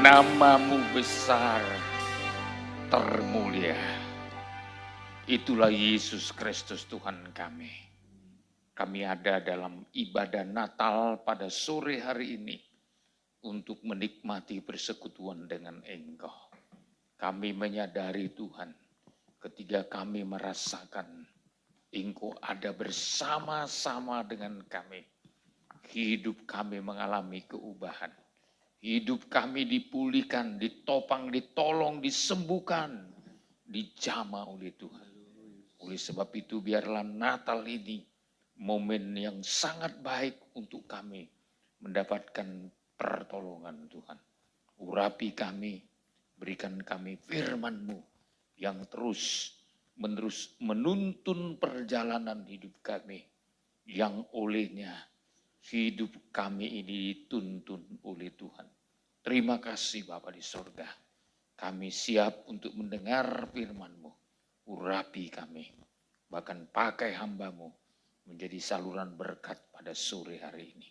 Namamu besar, termulia. Itulah Yesus Kristus Tuhan kami. Kami ada dalam ibadah Natal pada sore hari ini untuk menikmati persekutuan dengan Engkau. Kami menyadari Tuhan, ketika kami merasakan Engkau ada bersama-sama dengan kami, hidup kami mengalami keubahan. Hidup kami dipulihkan, ditopang, ditolong, disembuhkan, dijamah oleh Tuhan. Oleh sebab itu biarlah Natal ini momen yang sangat baik untuk kami mendapatkan pertolongan Tuhan. Urapi kami, berikan kami firman-Mu yang terus menerus menuntun perjalanan hidup kami, yang olehnya hidup kami ini dituntun oleh Tuhan. Terima kasih Bapa di sorga. Kami siap untuk mendengar firman-Mu. Urapi kami. Bahkan pakai hamba-Mu menjadi saluran berkat pada sore hari ini.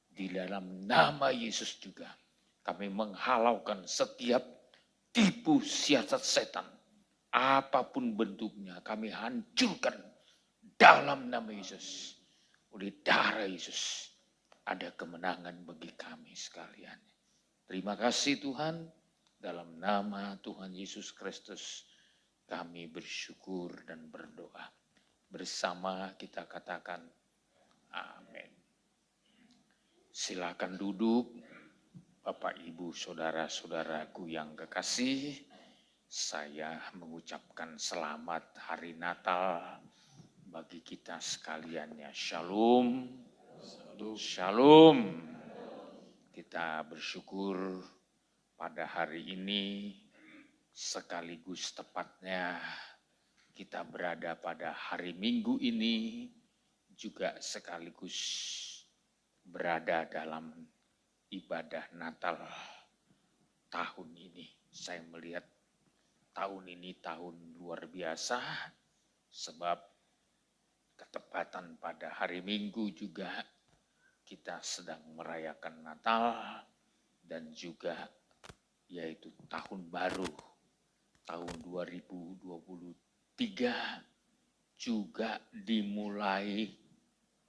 Di dalam nama Yesus juga kami menghalaukan setiap tipu siasat setan. Apapun bentuknya kami hancurkan dalam nama Yesus. Oleh darah Yesus ada kemenangan bagi kami sekalian. Terima kasih Tuhan, dalam nama Tuhan Yesus Kristus kami bersyukur dan berdoa. Bersama kita katakan amin. Silakan duduk, Bapak Ibu saudara-saudaraku yang kekasih. Saya mengucapkan selamat hari Natal bagi kita sekalian ya. Shalom. Shalom. Kita bersyukur pada hari ini sekaligus tepatnya kita berada pada hari Minggu ini juga sekaligus berada dalam ibadah Natal tahun ini. Saya melihat tahun ini tahun luar biasa sebab ketepatan pada hari Minggu juga kita sedang merayakan Natal dan juga yaitu tahun baru tahun 2023 juga dimulai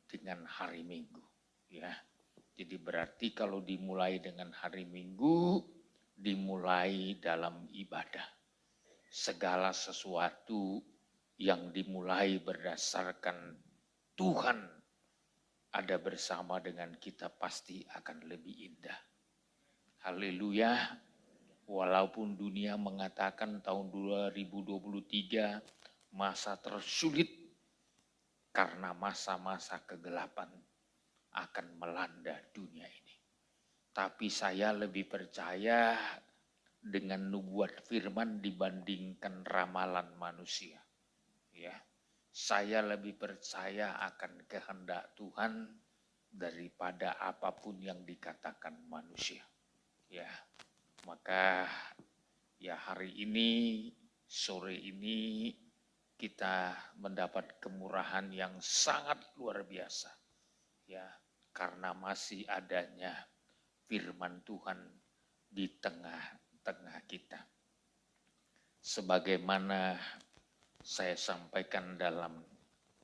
dengan hari Minggu ya. Jadi berarti kalau dimulai dengan hari Minggu dimulai dalam ibadah. Segala sesuatu yang dimulai berdasarkan Tuhan ada bersama dengan kita pasti akan lebih indah. Haleluya. Walaupun dunia mengatakan tahun 2023 masa tersulit karena masa-masa kegelapan akan melanda dunia ini. Tapi saya lebih percaya dengan nubuat firman dibandingkan ramalan manusia. Ya. Saya lebih percaya akan kehendak Tuhan daripada apapun yang dikatakan manusia. Ya, maka ya hari ini, sore ini kita mendapat kemurahan yang sangat luar biasa. Ya, karena masih adanya firman Tuhan di tengah-tengah kita. Sebagaimana saya sampaikan dalam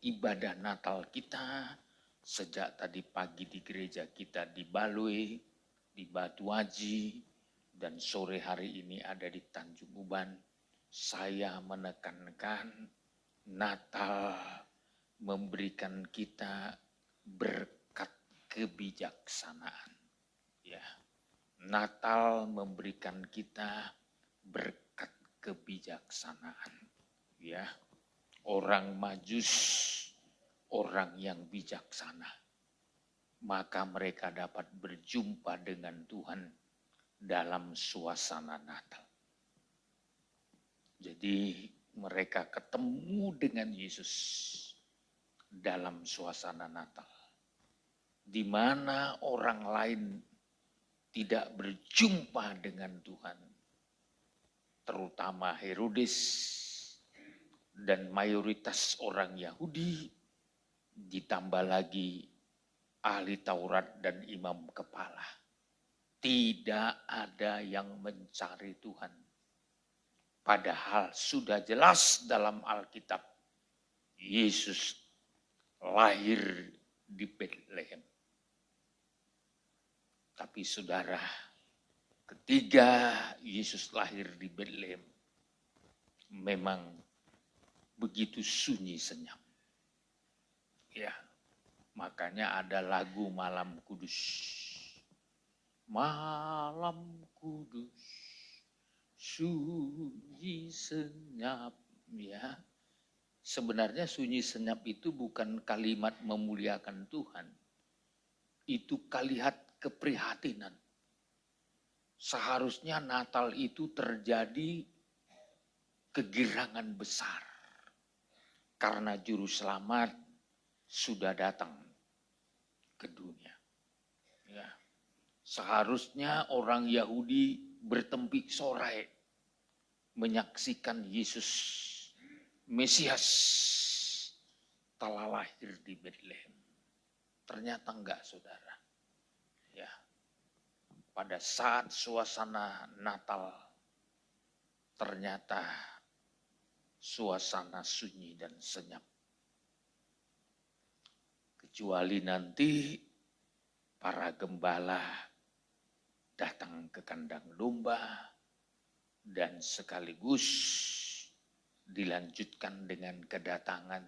ibadah Natal kita sejak tadi pagi di gereja kita di Balue, di Batu Aji, dan sore hari ini ada di Tanjung Uban. Saya menekankan Natal memberikan kita berkat kebijaksanaan. Ya, Natal memberikan kita berkat kebijaksanaan. Ya, orang Majus, orang yang bijaksana, maka mereka dapat berjumpa dengan Tuhan dalam suasana Natal. Jadi mereka ketemu dengan Yesus dalam suasana Natal, di mana orang lain tidak berjumpa dengan Tuhan, terutama Herodes dan mayoritas orang Yahudi, ditambah lagi ahli Taurat dan imam kepala. tidak ada yang mencari Tuhan. Padahal sudah jelas dalam Alkitab, Yesus lahir di Betlehem. Tapi saudara, ketika Yesus lahir di Betlehem, memang begitu sunyi senyap. Ya, makanya ada lagu Malam Kudus. Malam kudus, sunyi senyap. Ya, sebenarnya sunyi senyap itu bukan kalimat memuliakan Tuhan. Itu kalimat keprihatinan. Seharusnya Natal itu terjadi kegirangan besar. Karena juru selamat sudah datang ke dunia. Ya. Seharusnya orang Yahudi bertempik sorai menyaksikan Yesus Mesias telah lahir di Betlehem. Ternyata enggak, saudara. Ya. Pada saat suasana Natal, ternyata suasana sunyi dan senyap. Kecuali nanti para gembala datang ke kandang domba dan sekaligus dilanjutkan dengan kedatangan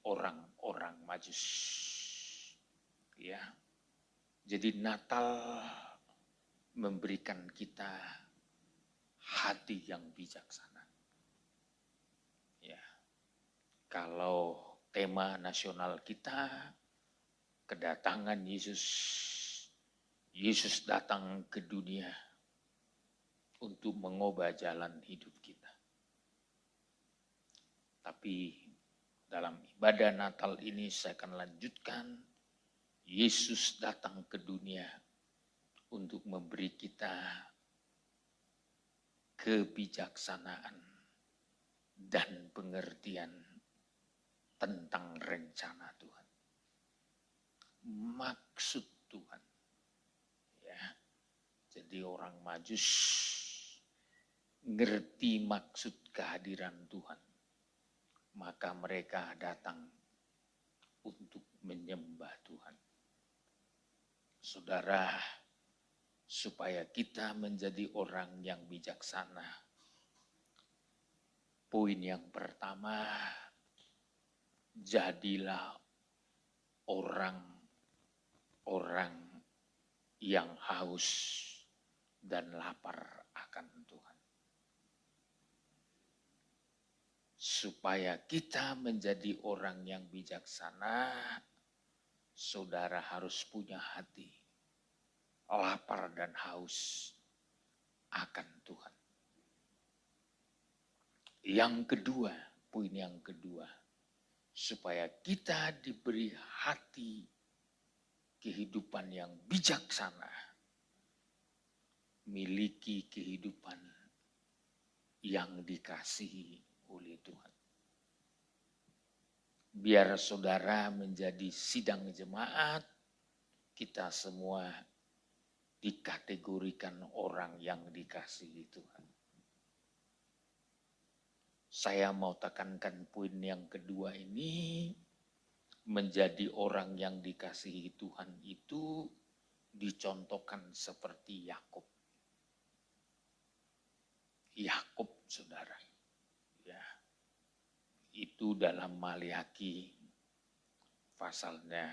orang-orang Majus. Ya. Jadi Natal memberikan kita hati yang bijaksana. Ya. Kalau tema nasional kita kedatangan Yesus. Yesus datang ke dunia untuk mengubah jalan hidup kita. Tapi dalam ibadah Natal ini saya akan lanjutkan. Yesus datang ke dunia untuk memberi kita kebijaksanaan dan pengertian tentang rencana Tuhan. Maksud Tuhan. Ya. Jadi orang Majus ngerti maksud kehadiran Tuhan. Maka mereka datang untuk menyembah Tuhan. Saudara, supaya kita menjadi orang yang bijaksana. Poin yang pertama, jadilah orang yang haus dan lapar akan Tuhan. Supaya kita menjadi orang yang bijaksana, saudara harus punya hati lapar dan haus akan Tuhan. Yang kedua, poin yang kedua, supaya kita diberi hati kehidupan yang bijaksana, miliki kehidupan yang dikasihi oleh Tuhan. Biar saudara menjadi sidang jemaat, kita semua dikategorikan orang yang dikasihi Tuhan. Saya mau tekankan poin yang kedua ini, menjadi orang yang dikasihi Tuhan itu dicontohkan seperti Yakub. Yakub, saudara. Ya. Itu dalam Maliaki pasalnya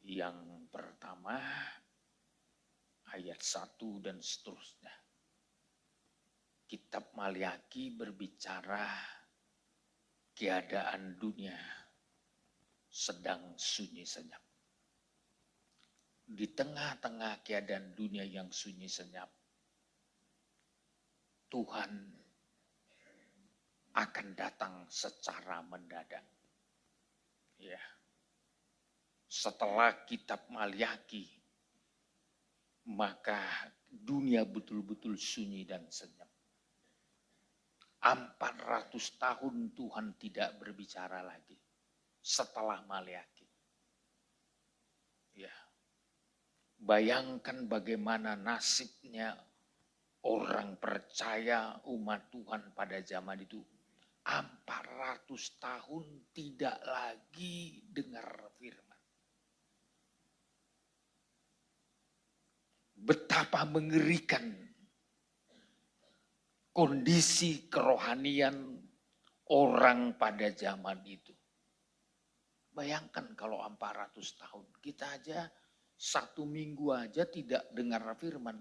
yang pertama ayat 1 dan seterusnya. Kitab Maliaki berbicara keadaan dunia sedang sunyi senyap. Di tengah-tengah keadaan dunia yang sunyi senyap, Tuhan akan datang secara mendadak. Ya. Setelah kitab Maliaki, maka dunia betul-betul sunyi dan senyap. 400 tahun Tuhan tidak berbicara lagi setelah Maliaki. Ya. Bayangkan bagaimana nasibnya orang percaya umat Tuhan pada zaman itu. 400 tahun tidak lagi dengar firman. Betapa mengerikan kondisi kerohanian orang pada zaman itu. Bayangkan kalau 400 tahun, kita aja 1 minggu aja tidak dengar firman,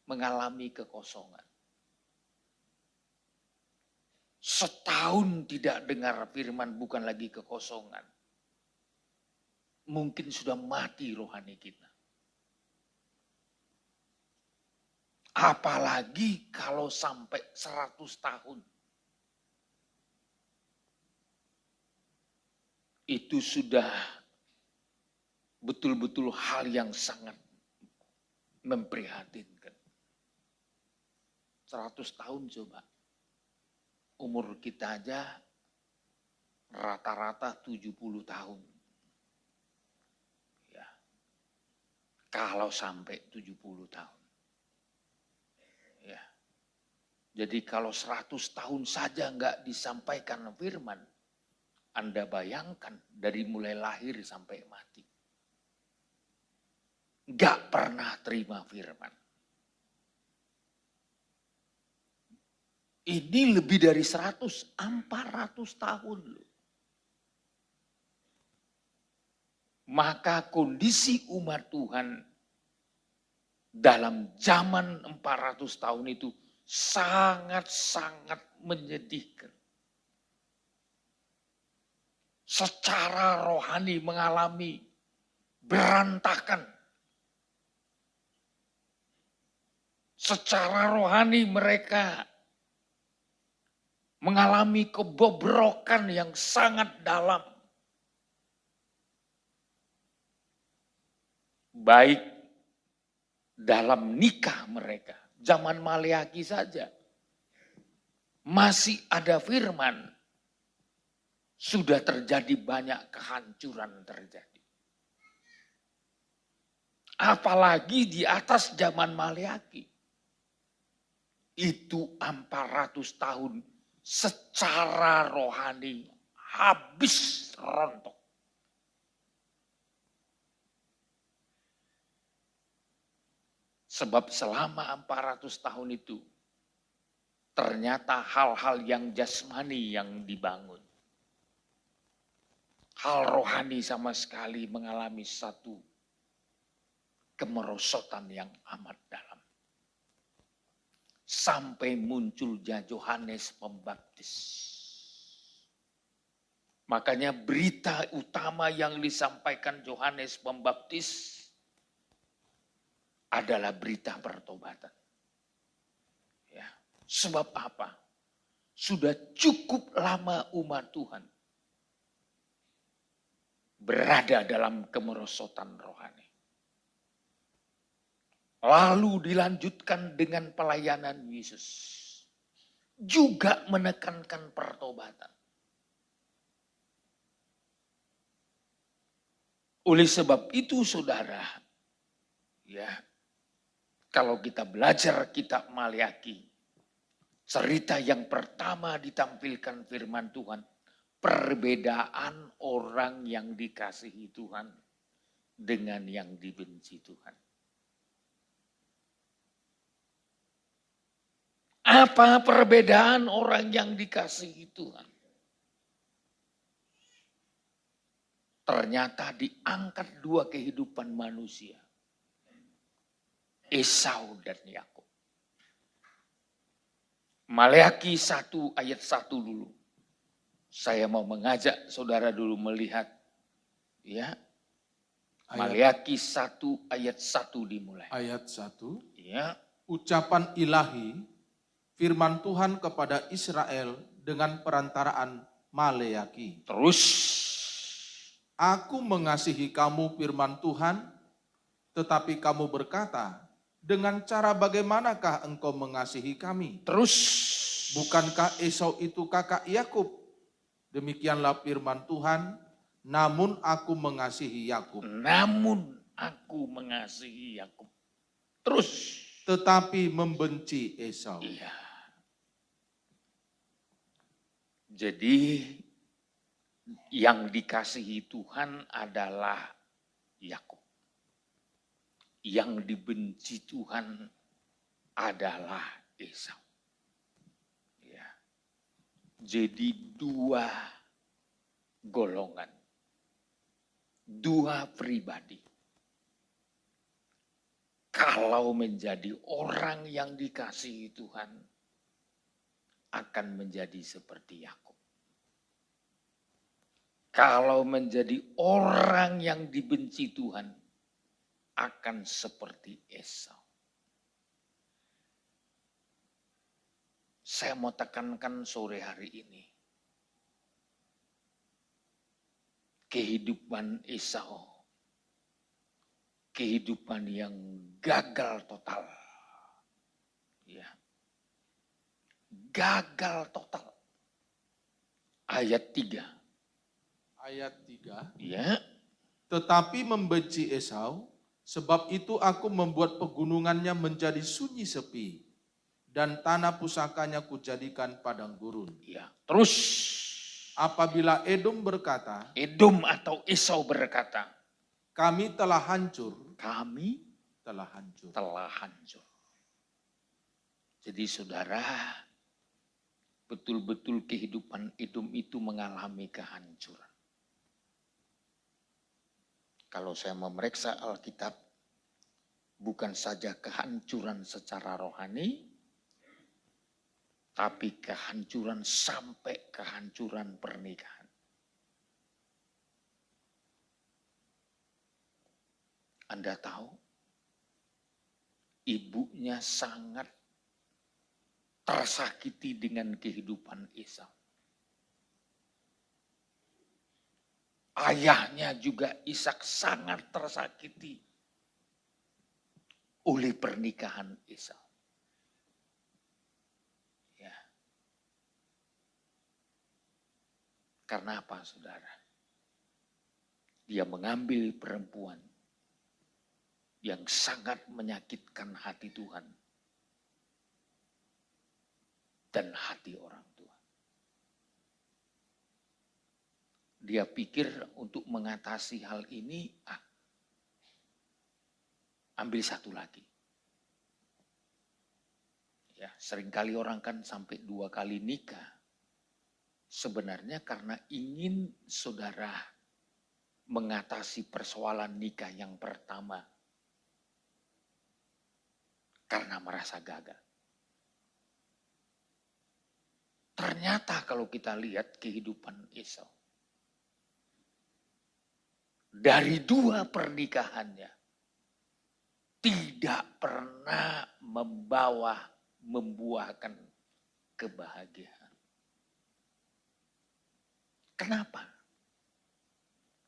mengalami kekosongan. Setahun tidak dengar firman, bukan lagi kekosongan. Mungkin sudah mati rohani kita. Apalagi kalau sampai 100 tahun. Itu sudah betul-betul hal yang sangat memprihatinkan. 100 tahun coba. Umur kita aja rata-rata 70 tahun. Ya. Kalau sampai 70 tahun. Ya. Jadi kalau 100 tahun saja enggak disampaikan firman, Anda bayangkan dari mulai lahir sampai mati. Enggak pernah terima firman. Ini lebih dari 400 tahun loh. Maka kondisi umat Tuhan dalam zaman 400 tahun itu sangat-sangat menyedihkan. Secara rohani mengalami berantakan. Secara rohani mereka mengalami kebobrokan yang sangat dalam. Baik dalam nikah mereka, zaman Maleaki saja. Masih ada firman, sudah terjadi banyak kehancuran terjadi. Apalagi di atas zaman Maleaki. Itu 400 tahun. Secara rohani habis rontok. Sebab selama 400 tahun itu ternyata hal-hal yang jasmani yang dibangun. Hal rohani sama sekali mengalami satu kemerosotan yang amat dalam. Sampai munculnya Yohanes Pembaptis. Makanya berita utama yang disampaikan Yohanes Pembaptis adalah berita pertobatan. Ya, sebab apa? Sudah cukup lama umat Tuhan berada dalam kemerosotan rohani. Lalu dilanjutkan dengan pelayanan Yesus. Juga menekankan pertobatan. Oleh sebab itu saudara, ya, kalau kita belajar kitab Maleaki, cerita yang pertama ditampilkan firman Tuhan, perbedaan orang yang dikasihi Tuhan dengan yang dibenci Tuhan. Apa perbedaan orang yang dikasihi Tuhan? Ternyata diangkat 2 kehidupan manusia. Esau dan Yakub. Maleaki 1 ayat 1 dulu. Saya mau mengajak saudara dulu melihat. Ya. Maleaki 1 ayat 1 dimulai. Ayat 1. Ya. Ucapan ilahi, firman Tuhan kepada Israel dengan perantaraan Maleaki. Terus. Aku mengasihi kamu firman Tuhan, tetapi kamu berkata, dengan cara bagaimanakah engkau mengasihi kami? Terus. Bukankah Esau itu kakak Yakub? Demikianlah firman Tuhan, namun aku mengasihi Yakub. Namun aku mengasihi Yakub. Terus. tetapi membenci Esau. Iya. Jadi yang dikasihi Tuhan adalah Yakub. Yang dibenci Tuhan adalah Esau. Ya. Jadi dua golongan, dua pribadi. Kalau menjadi orang yang dikasihi Tuhan, akan menjadi seperti Yakub. Kalau menjadi orang yang dibenci Tuhan, akan seperti Esau. Saya mau tekankan sore hari ini. Kehidupan Esau. Kehidupan yang gagal total. Ya. Gagal total. Ayat 3. Ayat 3. Ya. Tetapi membenci Esau, sebab itu aku membuat pegunungannya menjadi sunyi sepi, dan tanah pusakanya kujadikan padang gurun. Ya. Terus. Apabila Edom berkata, Edom atau Esau berkata, kami telah hancur. Kami telah hancur. Telah hancur. Jadi saudara, betul-betul kehidupan Edom itu mengalami kehancuran. Kalau saya memeriksa Alkitab, bukan saja kehancuran secara rohani, tapi kehancuran sampai kehancuran pernikahan. Anda tahu, ibunya sangat tersakiti dengan kehidupan Esau. Ayahnya juga Ishak sangat tersakiti oleh pernikahan Esau. Ya. Karena apa, saudara? Dia mengambil perempuan yang sangat menyakitkan hati Tuhan dan hati orang tua. Dia pikir untuk mengatasi hal ini, ambil satu lagi. Ya, seringkali orang kan sampai 2 kali nikah. Sebenarnya karena ingin saudara mengatasi persoalan nikah yang pertama. Karena merasa gagal. Ternyata kalau kita lihat kehidupan Esau. Dari 2 pernikahannya. Tidak pernah membuahkan kebahagiaan. Kenapa?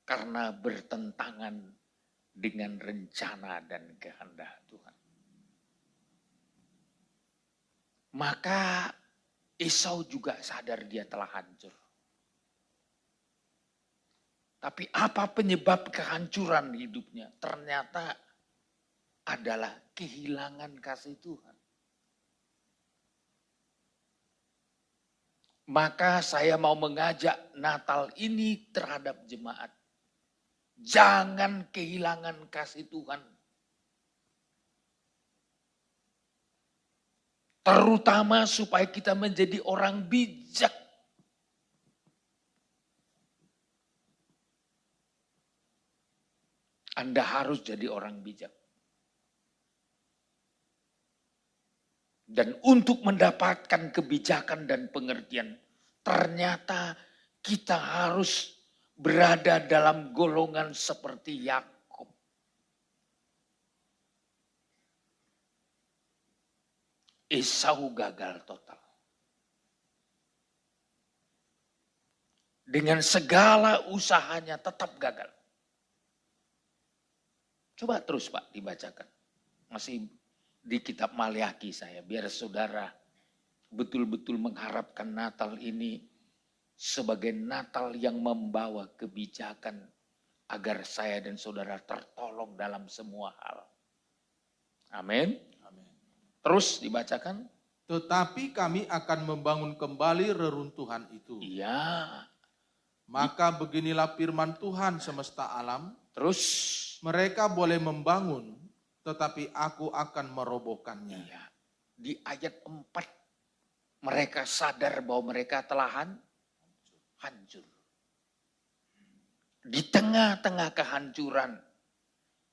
Karena bertentangan dengan rencana dan kehendak Tuhan. Maka Esau juga sadar dia telah hancur. Tapi apa penyebab kehancuran hidupnya? Ternyata adalah kehilangan kasih Tuhan. Maka saya mau mengajak Natal ini terhadap jemaat. Jangan kehilangan kasih Tuhan. Terutama supaya kita menjadi orang bijak. Anda harus jadi orang bijak. Dan untuk mendapatkan kebijakan dan pengertian, ternyata kita harus berada dalam golongan seperti Yakub. Esau gagal total. Dengan segala usahanya tetap gagal. Coba terus Pak dibacakan. Masih di kitab Maliaki saya. Biar saudara betul-betul mengharapkan Natal ini sebagai Natal yang membawa kebijakan agar saya dan saudara tertolong dalam semua hal. Amin. Amin. Terus dibacakan. Tetapi kami akan membangun kembali reruntuhan itu. Iya. Maka beginilah firman Tuhan semesta alam. Terus. Mereka boleh membangun, tetapi aku akan merobohkannya. Iya. Di ayat 4, mereka sadar bahwa mereka telah hancur. Di tengah-tengah kehancuran,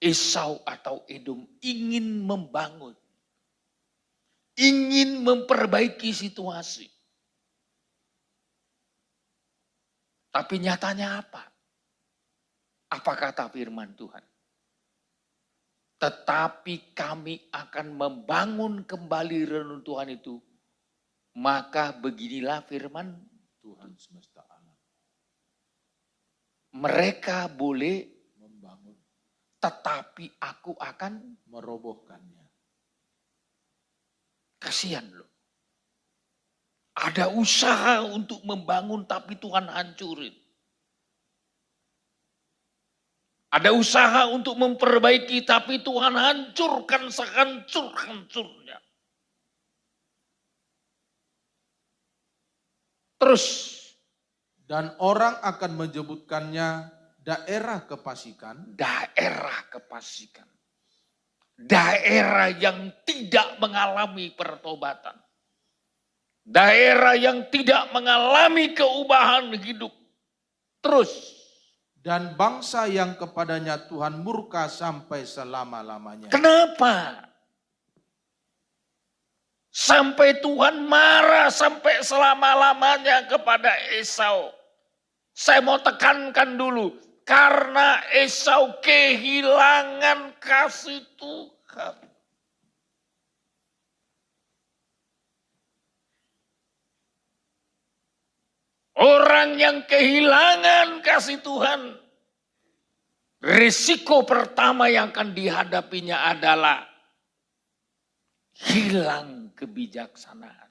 Esau atau Edom ingin membangun. Ingin memperbaiki situasi. Tapi nyatanya apa? Apa kata firman Tuhan? Tetapi kami akan membangun kembali reruntuhan itu. Maka beginilah firman Tuhan semesta alam. Mereka boleh Membangun, tetapi aku akan merobohkannya. kasihan loh. Ada usaha untuk membangun tapi Tuhan hancurin. Ada usaha untuk memperbaiki tapi Tuhan hancurkan sehancur-hancurnya. Terus. Dan orang akan menyebutkannya daerah kefasikan. Daerah kefasikan. Daerah yang tidak mengalami pertobatan. Daerah yang tidak mengalami keubahan hidup. Terus. Dan bangsa yang kepadanya Tuhan murka sampai selama-lamanya. Kenapa? Sampai Tuhan marah sampai selama-lamanya kepada Esau. Saya mau tekankan dulu. Karena Esau kehilangan kasih Tuhan. Orang yang kehilangan kasih Tuhan, risiko pertama yang akan dihadapinya adalah hilang kebijaksanaan.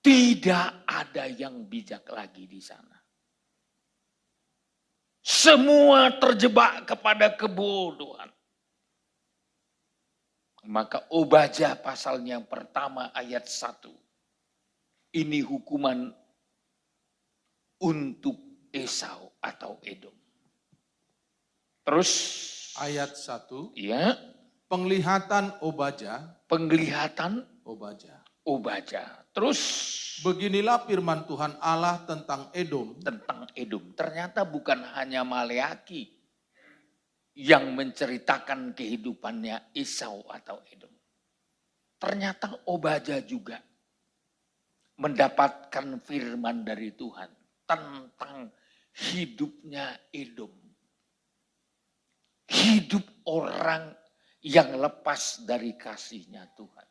Tidak ada yang bijak lagi di sana. Semua terjebak kepada kebodohan. Maka Obadya pasalnya yang pertama ayat 1. Ini hukuman untuk Esau atau Edom. Terus Ayat 1. ya, Penglihatan Obadya. penglihatan Obadya. Terus Beginilah firman Tuhan Allah tentang Edom. tentang Edom. Ternyata bukan hanya Maleaki yang menceritakan kehidupannya Esau atau Edom. Ternyata Obadya juga mendapatkan firman dari Tuhan tentang hidupnya Edom. Hidup orang yang lepas dari kasihnya Tuhan.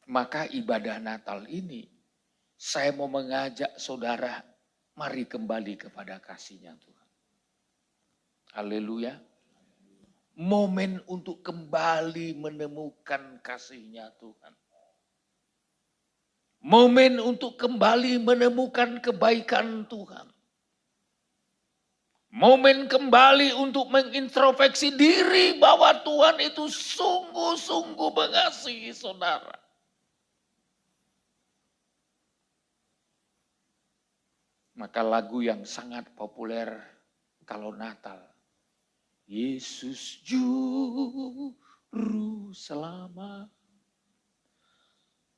Maka ibadah Natal ini saya mau mengajak saudara, mari kembali kepada kasihnya Tuhan. Haleluya. Momen untuk kembali menemukan kasihnya Tuhan. Momen untuk kembali menemukan kebaikan Tuhan. Momen kembali untuk mengintrospeksi diri bahwa Tuhan itu sungguh-sungguh mengasihi saudara. Maka lagu yang sangat populer kalau Natal. Yesus Juru Selamat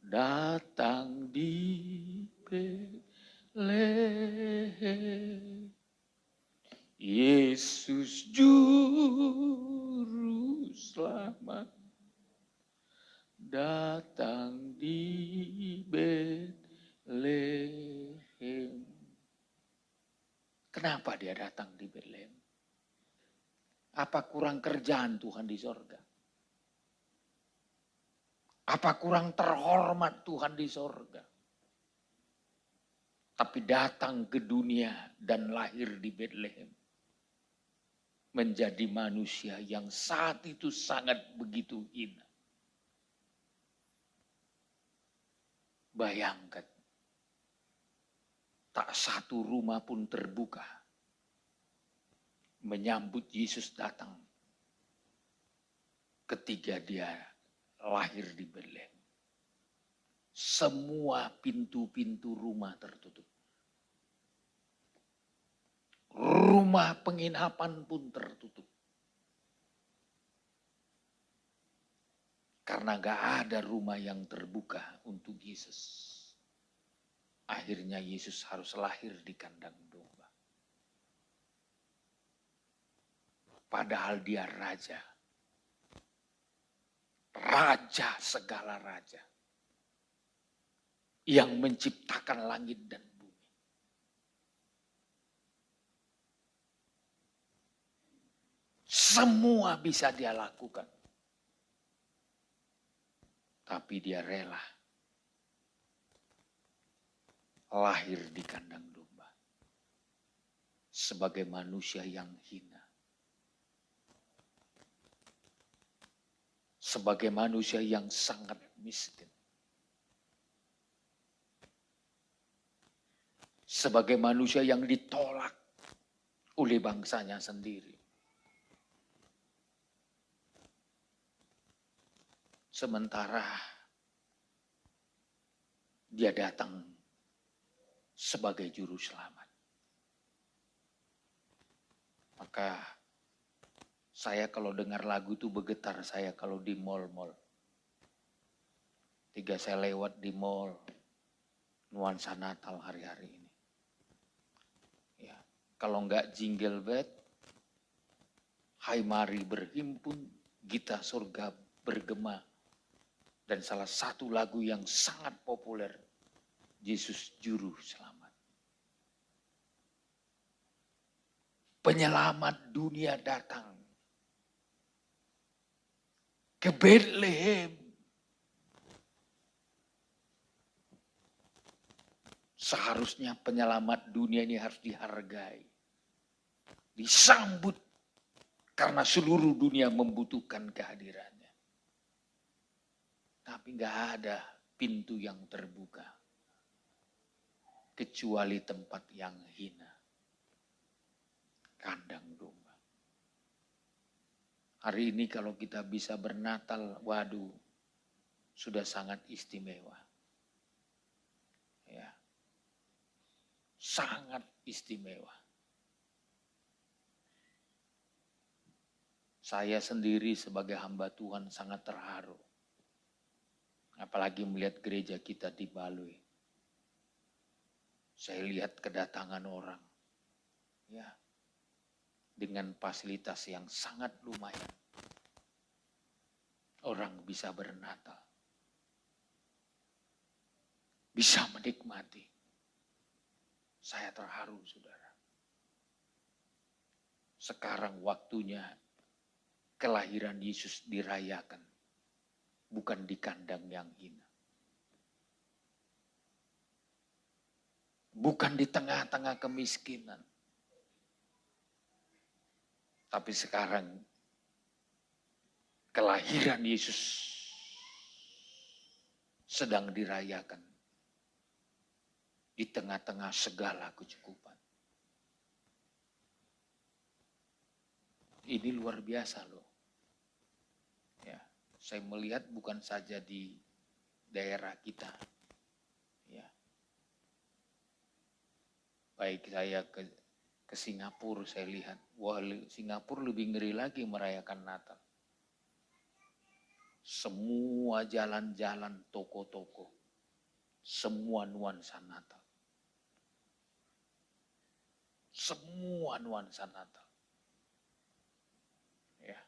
datang di Betlehem. Yesus Juru Selamat datang di Betlehem. Kenapa dia datang di Betlehem? Apa kurang kerjaan Tuhan di sorga? Apa kurang terhormat Tuhan di sorga? Tapi datang ke dunia dan lahir di Betlehem. Menjadi manusia yang saat itu sangat begitu hina. Bayangkan, tak satu rumah pun terbuka menyambut Yesus datang ketika dia lahir di Betlehem. Semua pintu-pintu rumah tertutup. Rumah penginapan pun tertutup. Karena gak ada rumah yang terbuka untuk Yesus. Akhirnya Yesus harus lahir di kandang domba. Padahal dia raja. Raja segala raja. Yang menciptakan langit dan bumi. Semua bisa dia lakukan. Tapi dia rela lahir di kandang domba. Sebagai manusia yang hina. Sebagai manusia yang sangat miskin. Sebagai manusia yang ditolak oleh bangsanya sendiri. Sementara dia datang sebagai juru selamat. Maka saya kalau dengar lagu itu bergetar saya kalau di mall-mall. Saya lewat di mall nuansa Natal hari-hari ini. Ya, kalau enggak Jingle Bell, Hai Mari Berhimpun, Gita Surga Bergema. Dan salah satu lagu yang sangat populer, Yesus Juru Selamat. Penyelamat dunia datang ke Betlehem. Seharusnya penyelamat dunia ini harus dihargai. Disambut karena seluruh dunia membutuhkan kehadirannya. Tapi gak ada pintu yang terbuka. Kecuali tempat yang hina. Kandang domba. Hari ini kalau kita bisa bernatal, waduh, sudah sangat istimewa. Ya. Sangat istimewa. Saya sendiri sebagai hamba Tuhan sangat terharu. Apalagi melihat gereja kita di Balui. Saya lihat kedatangan orang. Ya. Dengan fasilitas yang sangat lumayan. Orang bisa bernatal. Bisa menikmati. Saya terharu, saudara. Sekarang waktunya kelahiran Yesus dirayakan. Bukan di kandang yang hina. Bukan di tengah-tengah kemiskinan. Tapi sekarang kelahiran Yesus sedang dirayakan di tengah-tengah segala kecukupan. Ini luar biasa loh. Ya, saya melihat bukan saja di daerah kita. Ya. Baik saya ke Singapura saya lihat, wah Singapura lebih ngeri lagi merayakan Natal. Semua jalan-jalan, toko-toko, semua nuansa Natal. Semua nuansa Natal. Ya.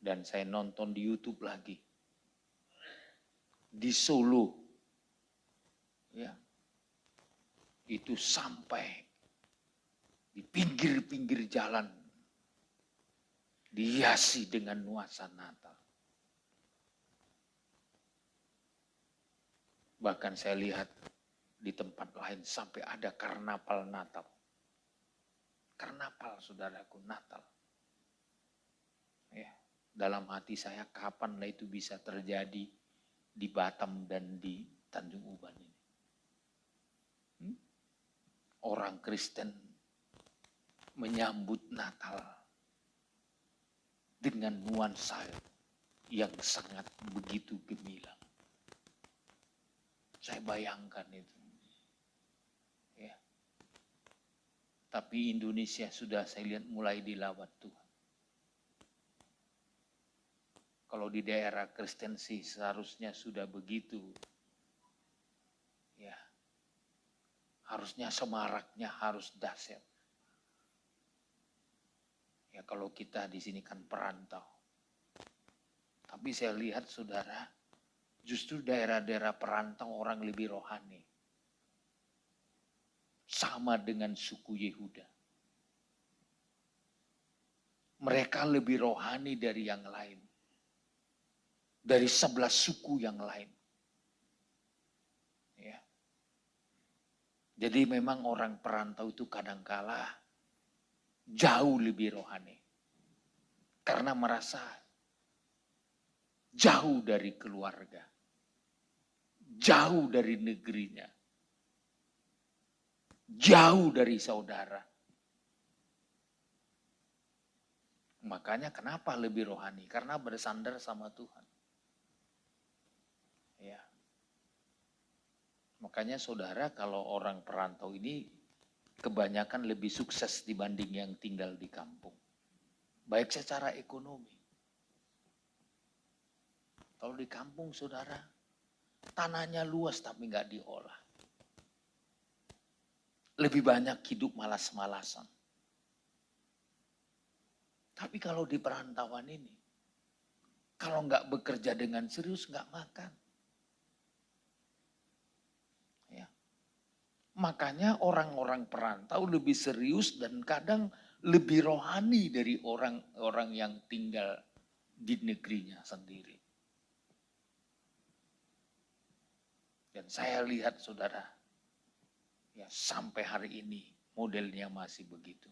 Dan saya nonton di YouTube lagi. Di Solo. Ya. Itu sampai di pinggir-pinggir jalan dihiasi dengan nuansa Natal. Bahkan saya lihat di tempat lain sampai ada karnaval Natal. Karnaval saudaraku Natal. Ya, dalam hati saya kapanlah itu bisa terjadi di Batam dan di Tanjung Uban ini. Orang Kristen menyambut Natal dengan nuansa yang sangat begitu gemilang. Saya bayangkan itu. Ya. Tapi Indonesia sudah saya lihat mulai dilawat Tuhan. Kalau di daerah Kristen sih seharusnya sudah begitu. Ya. Harusnya semaraknya harus dahsyat. Ya kalau kita di sini kan perantau. Tapi saya lihat saudara, justru daerah-daerah perantau orang lebih rohani. Sama dengan suku Yehuda. Mereka lebih rohani dari yang lain. Dari 11 suku yang lain. Ya. Jadi memang orang perantau itu kadangkala jauh lebih rohani. Karena merasa jauh dari keluarga. Jauh dari negerinya. Jauh dari saudara. Makanya kenapa lebih rohani? Karena bersandar sama Tuhan. Ya. Makanya saudara kalau orang perantau ini kebanyakan lebih sukses dibanding yang tinggal di kampung. Baik secara ekonomi. Kalau di kampung saudara, tanahnya luas tapi nggak diolah. Lebih banyak hidup malas-malasan. Tapi kalau di perantauan ini, kalau nggak bekerja dengan serius nggak makan. Ya. Makanya orang-orang perantau lebih serius dan kadang lebih rohani dari orang-orang yang tinggal di negerinya sendiri. Dan saya lihat saudara, ya sampai hari ini modelnya masih begitu.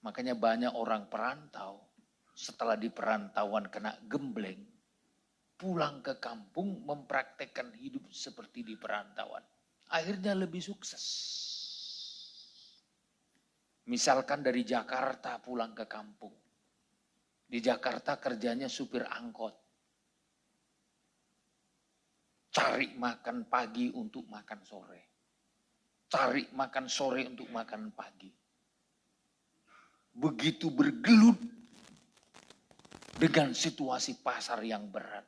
Makanya banyak orang perantau setelah di perantauan kena gembleng, pulang ke kampung mempraktekkan hidup seperti di perantauan. Akhirnya lebih sukses. Misalkan dari Jakarta pulang ke kampung. Di Jakarta kerjanya supir angkot. Cari makan pagi untuk makan sore. Cari makan sore untuk makan pagi. Begitu bergelut dengan situasi pasar yang berat.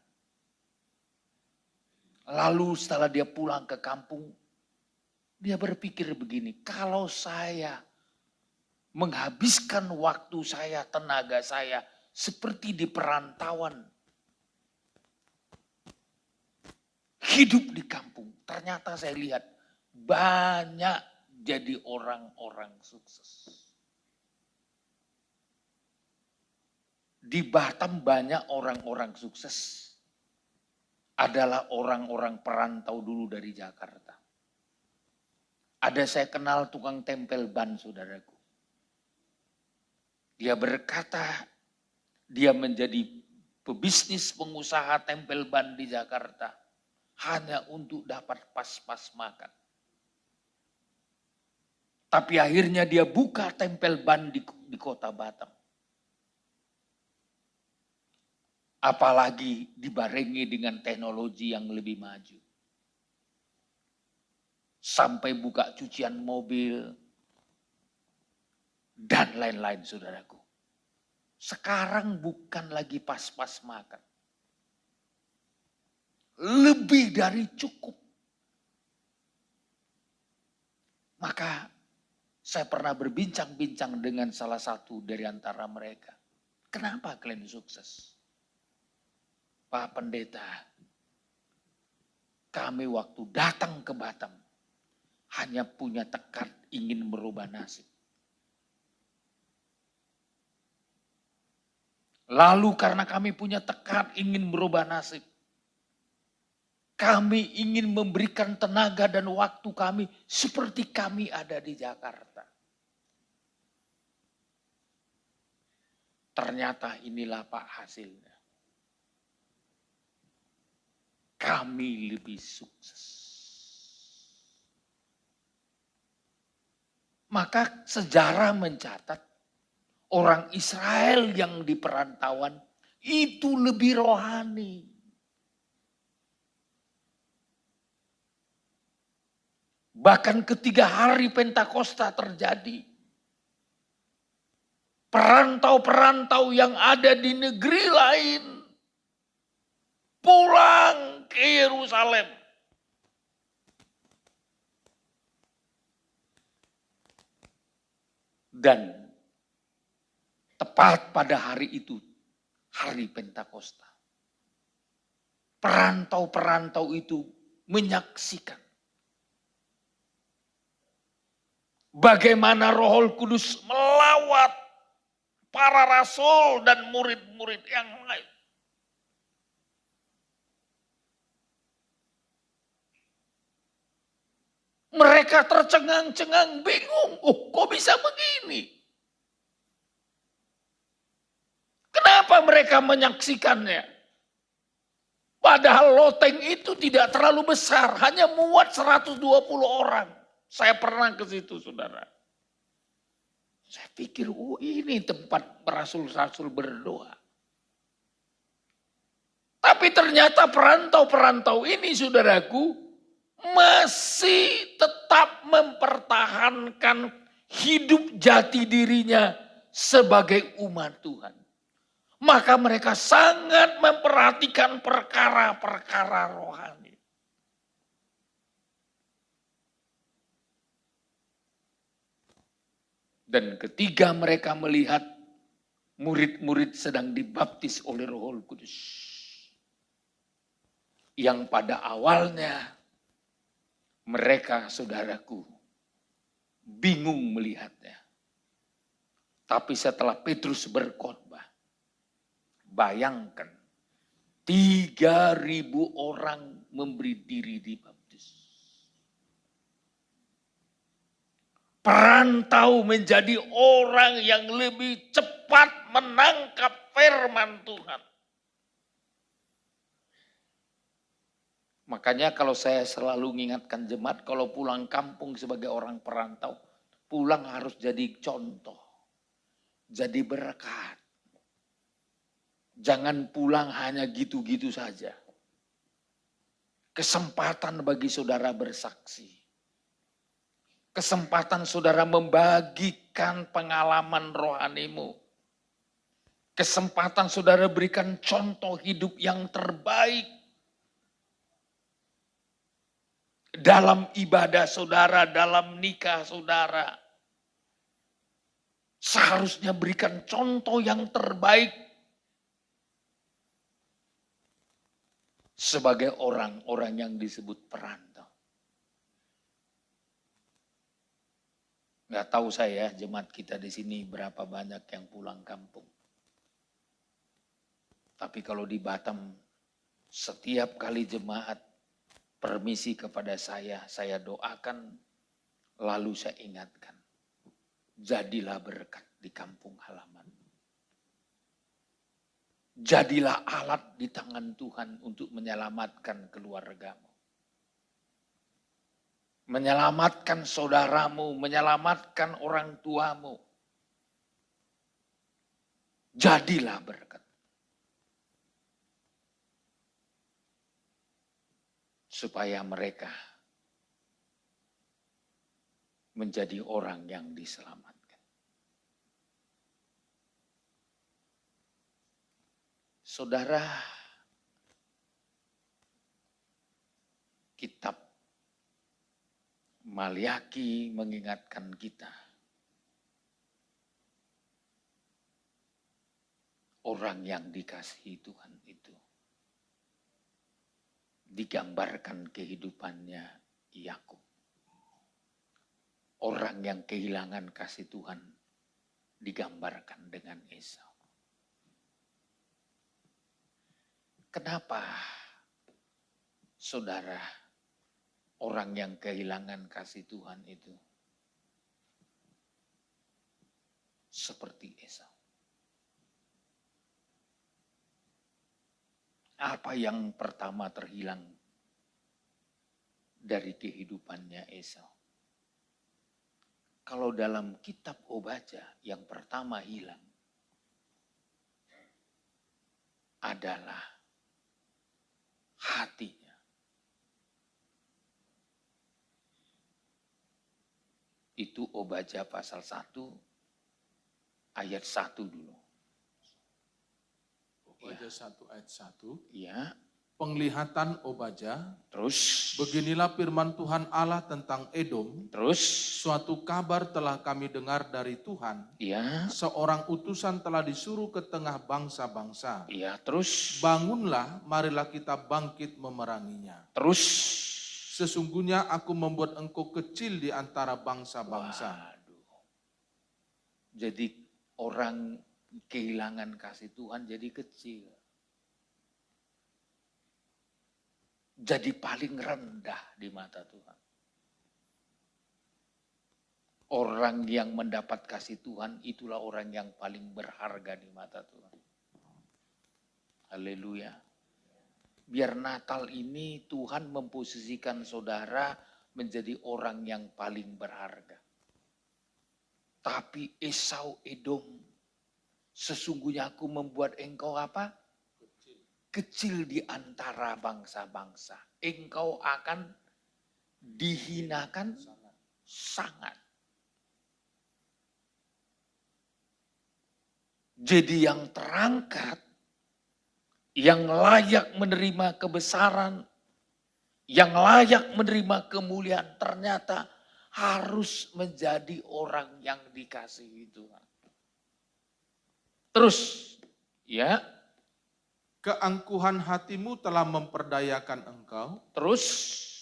Lalu setelah dia pulang ke kampung, dia berpikir begini, kalau saya menghabiskan waktu saya, tenaga saya, seperti di perantauan, hidup di kampung, ternyata saya lihat banyak jadi orang-orang sukses. Di Batam banyak orang-orang sukses adalah orang-orang perantau dulu dari Jakarta. Ada saya kenal tukang tempel ban saudaraku. Dia berkata dia menjadi pebisnis pengusaha tempel ban di Jakarta hanya untuk dapat pas-pas makan. Tapi akhirnya dia buka tempel ban di kota Batam. Apalagi dibarengi dengan teknologi yang lebih maju. Sampai buka cucian mobil dan lain-lain saudaraku. Sekarang bukan lagi pas-pas makan. Lebih dari cukup. Maka saya pernah berbincang-bincang dengan salah satu dari antara mereka. Kenapa kalian sukses? Pak Pendeta, kami waktu datang ke Batam hanya punya tekad ingin merubah nasib. Lalu karena kami punya tekad ingin merubah nasib, kami ingin memberikan tenaga dan waktu kami seperti kami ada di Jakarta. Ternyata inilah Pak hasilnya. kami lebih sukses. Maka sejarah mencatat orang Israel yang di perantauan itu lebih rohani. Bahkan ketika hari Pentakosta terjadi, perantau-perantau yang ada di negeri lain pulang ke Yerusalem. Dan tepat pada hari itu, hari Pentakosta, perantau-perantau itu menyaksikan bagaimana Roh Kudus melawat para rasul dan murid-murid yang lain. Mereka tercengang-cengang, bingung. Oh, kok bisa begini? Kenapa mereka menyaksikannya? Padahal loteng itu tidak terlalu besar, hanya muat 120 orang. Saya pernah ke situ, saudara. Saya pikir, oh ini tempat rasul-rasul berdoa. Tapi ternyata perantau-perantau ini, saudaraku, masih tetap mempertahankan hidup jati dirinya sebagai umat Tuhan. Maka mereka sangat memperhatikan perkara-perkara rohani. Dan ketika mereka melihat murid-murid sedang dibaptis oleh Roh Kudus, yang pada awalnya mereka, saudaraku, bingung melihatnya. Tapi setelah Petrus berkhotbah, bayangkan 3.000 orang memberi diri dibaptis. Perantau menjadi orang yang lebih cepat menangkap firman Tuhan. Makanya kalau saya selalu mengingatkan jemaat, kalau pulang kampung sebagai orang perantau, pulang harus jadi contoh, jadi berkat. Jangan pulang hanya gitu-gitu saja. Kesempatan bagi saudara bersaksi. Kesempatan saudara membagikan pengalaman rohanimu. Kesempatan saudara berikan contoh hidup yang terbaik. Dalam ibadah saudara, dalam nikah saudara. Seharusnya berikan contoh yang terbaik. Sebagai orang-orang yang disebut perantau. Nggak tahu saya jemaat kita di sini berapa banyak yang pulang kampung. Tapi kalau di Batam, setiap kali jemaat permisi kepada saya doakan, lalu saya ingatkan. Jadilah berkat di kampung halaman. Jadilah alat di tangan Tuhan untuk menyelamatkan keluargamu. Menyelamatkan saudaramu, menyelamatkan orang tuamu. Jadilah berkat. Supaya mereka menjadi orang yang diselamatkan. Saudara, kitab Maliaki mengingatkan kita. Orang yang dikasihi Tuhan itu digambarkan kehidupannya Yakub. Orang yang kehilangan kasih Tuhan digambarkan dengan Esau. Kenapa, saudara, orang yang kehilangan kasih Tuhan itu seperti Esau? Apa yang pertama terhilang dari kehidupannya Esau? Kalau dalam kitab Obadya yang pertama hilang adalah hatinya. Itu Obadya pasal 1 ayat 1 dulu. Obadya 1 ayat 1. Ya, Penglihatan Obadya. terus Beginilah firman Tuhan Allah tentang Edom. Suatu kabar telah kami dengar dari Tuhan. ya, Seorang utusan telah disuruh ke tengah bangsa-bangsa. ya, terus Bangunlah, marilah kita bangkit memeranginya. terus. Sesungguhnya aku membuat engkau kecil di antara bangsa-bangsa. Waduh. Jadi orang kehilangan kasih Tuhan jadi kecil. Jadi paling rendah di mata Tuhan. Orang yang mendapat kasih Tuhan itulah orang yang paling berharga di mata Tuhan. Haleluya. Biar Natal ini Tuhan memposisikan saudara menjadi orang yang paling berharga. Tapi Esau Edom, sesungguhnya aku membuat engkau apa? Kecil di antara bangsa-bangsa. Engkau akan dihinakan sangat. Jadi yang terangkat, yang layak menerima kebesaran, yang layak menerima kemuliaan, ternyata harus menjadi orang yang dikasihi Tuhan. Terus, ya. Keangkuhan hatimu telah memperdayakan engkau. Terus.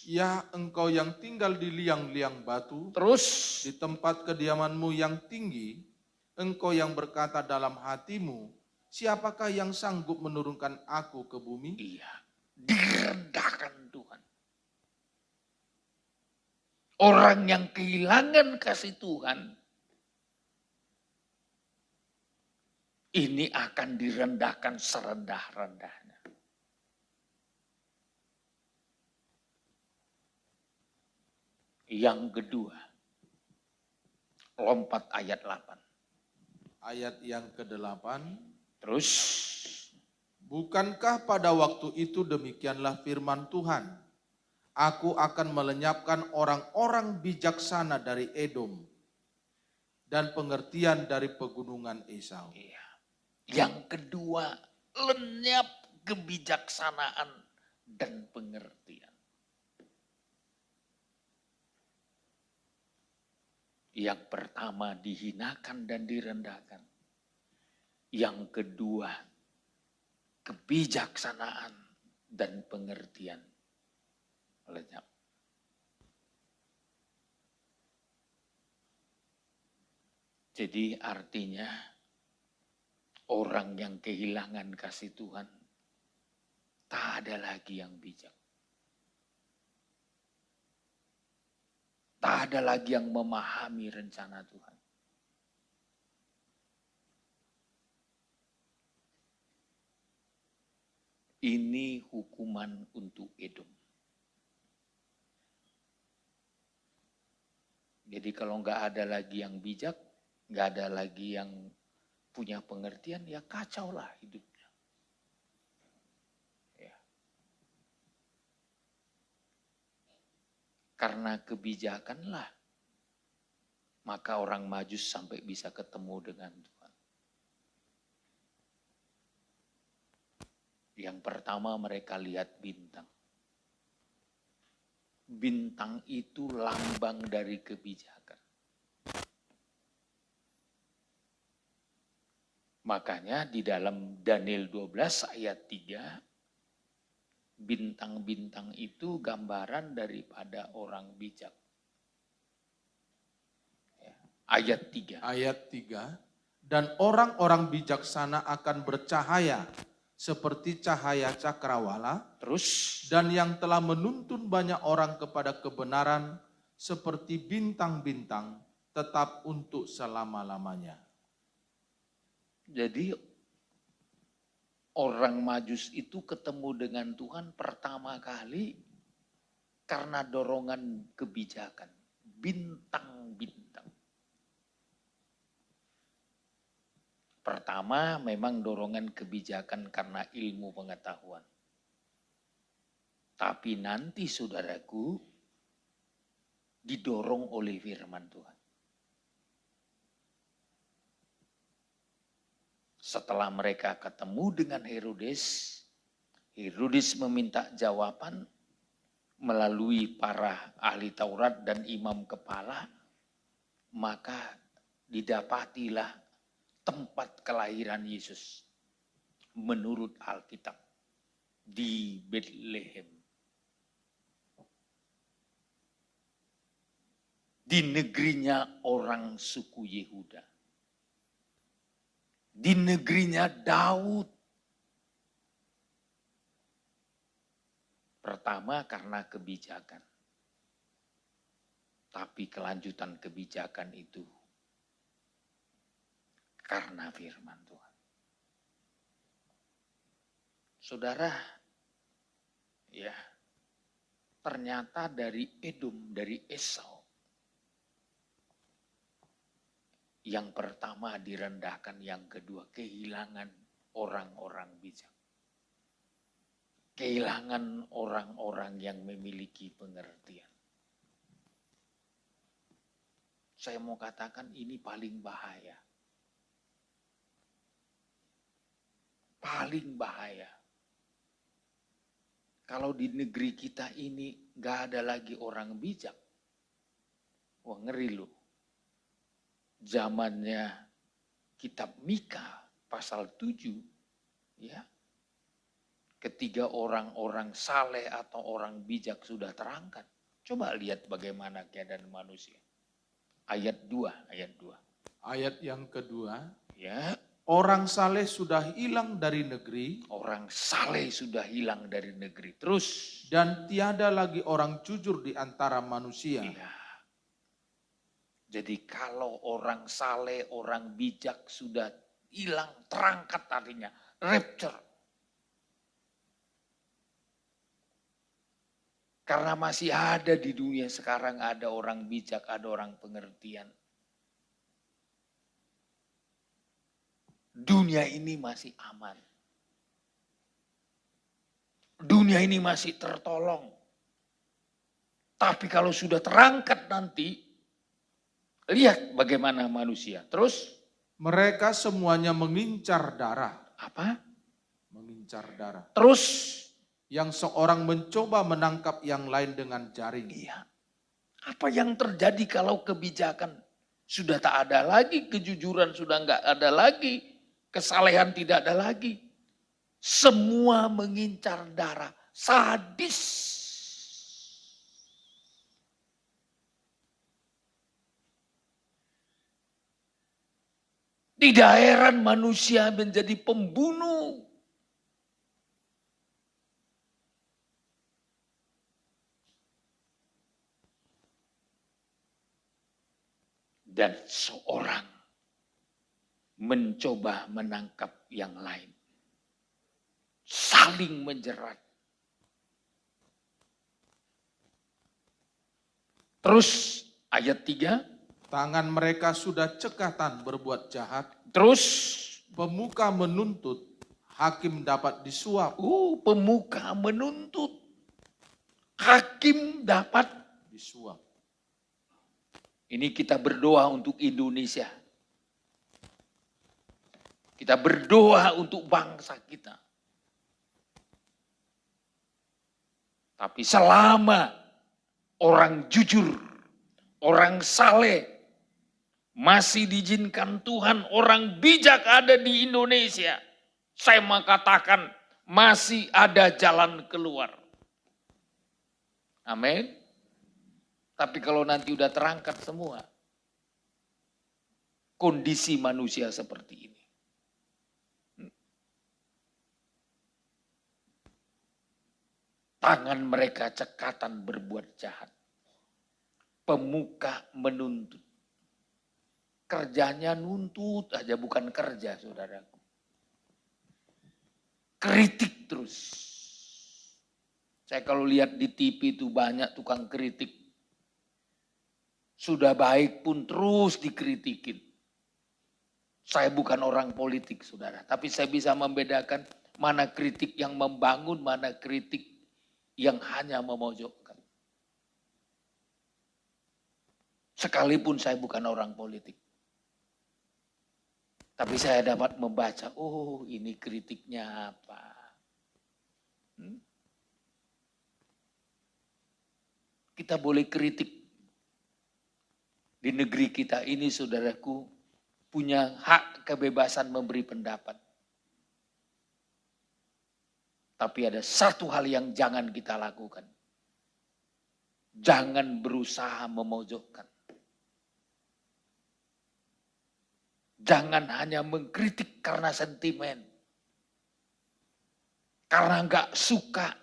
Ya, engkau yang tinggal di liang-liang batu. Terus. Di tempat kediamanmu yang tinggi, engkau yang berkata dalam hatimu, siapakah yang sanggup menurunkan aku ke bumi? Iya, direndahkan Tuhan. Orang yang kehilangan kasih Tuhan, ini akan direndahkan serendah-rendahnya. Yang kedua, lompat ayat 8. Ayat yang ke-8. Terus, bukankah pada waktu itu demikianlah firman Tuhan? Aku akan melenyapkan orang-orang bijaksana dari Edom dan pengertian dari pegunungan Esau. iya. Yang kedua, lenyap kebijaksanaan dan pengertian. Yang pertama dihinakan dan direndahkan. Yang kedua, kebijaksanaan dan pengertian lenyap. Jadi artinya orang yang kehilangan kasih Tuhan, tak ada lagi yang bijak. Tak ada lagi yang memahami rencana Tuhan. Ini hukuman untuk Edom. Jadi kalau nggak ada lagi yang bijak, nggak ada lagi yang punya pengertian, ya kacau lah hidupnya. Ya. Karena kebijakanlah, maka orang Majus sampai bisa ketemu dengan Tuhan. Yang pertama mereka lihat bintang. Bintang itu lambang dari kebijakan. Makanya di dalam Daniel 12 ayat 3, bintang-bintang itu gambaran daripada orang bijak. Ya, ayat 3. Ayat 3, dan orang-orang bijaksana akan bercahaya seperti cahaya cakrawala. Terus, dan yang telah menuntun banyak orang kepada kebenaran seperti bintang-bintang tetap untuk selama-lamanya. jadi Orang Majus itu ketemu dengan Tuhan pertama kali karena dorongan kebijakan, bintang-bintang. Pertama memang dorongan kebijakan karena ilmu pengetahuan. Tapi nanti saudaraku didorong oleh firman Tuhan. Setelah mereka ketemu dengan Herodes, Herodes meminta jawaban melalui para ahli Taurat dan imam kepala, maka didapatilah tempat kelahiran Yesus menurut Alkitab di Betlehem. Di negerinya orang suku Yehuda. Di negerinya Daud. Pertama karena kebijakan. Tapi kelanjutan kebijakan itu karena firman Tuhan. Saudara, ya, ternyata dari Edom, dari Esau, yang pertama direndahkan, yang kedua kehilangan orang-orang bijak. Kehilangan orang-orang yang memiliki pengertian. Saya mau katakan ini paling bahaya. Paling bahaya. Kalau di negeri kita ini gak ada lagi orang bijak. Wah, ngeri loh. Zamannya kitab Mika pasal 7, ya. Ketika orang-orang saleh atau orang bijak sudah terangkat. Coba lihat bagaimana keadaan manusia. Ayat 2. Ayat yang kedua. Ya. Orang saleh sudah hilang dari negeri. Orang saleh sudah hilang dari negeri. Terus. Dan tiada lagi orang jujur di antara manusia. Ya. Jadi kalau orang saleh, orang bijak sudah hilang, terangkat artinya. Rapture. Karena masih ada di dunia sekarang, ada orang bijak, ada orang pengertian. Dunia ini masih aman. Dunia ini masih tertolong. Tapi kalau sudah terangkat nanti, lihat bagaimana manusia. Terus? Mereka semuanya mengincar darah. Apa? Mengincar darah. Terus? Yang seorang mencoba menangkap yang lain dengan jaring. Iya. Apa yang terjadi kalau kebijakan sudah tak ada lagi, kejujuran sudah enggak ada lagi, kesalehan tidak ada lagi. Semua mengincar darah, sadis. Tidak heran manusia menjadi pembunuh. Dan seorang mencoba menangkap yang lain. Saling menjerat. Terus ayat 3. Tangan mereka sudah cekatan berbuat jahat. Terus. Pemuka menuntut, hakim dapat disuap. Pemuka menuntut. Hakim dapat disuap. Ini kita berdoa untuk Indonesia. Kita berdoa untuk bangsa kita. Tapi selama orang jujur, orang saleh, masih diizinkan Tuhan, orang bijak ada di Indonesia, saya mau katakan masih ada jalan keluar. Amin. Tapi kalau nanti udah terangkat semua, kondisi manusia seperti ini. Tangan mereka cekatan berbuat jahat. Pemuka menuntut. Kerjanya nuntut aja, bukan kerja, saudaraku. kritik terus. Saya kalau lihat di TV itu banyak tukang kritik. Sudah baik pun terus dikritikin. Saya bukan orang politik, saudara. Tapi saya bisa membedakan mana kritik yang membangun, mana kritik yang hanya memojokkan. Sekalipun saya bukan orang politik. Tapi saya dapat membaca, oh ini kritiknya apa. Kita boleh kritik. Di negeri kita ini, saudaraku, punya hak kebebasan memberi pendapat. Tapi ada satu hal yang jangan kita lakukan. Jangan berusaha memojokkan. Jangan hanya mengkritik karena sentimen. Karena enggak suka.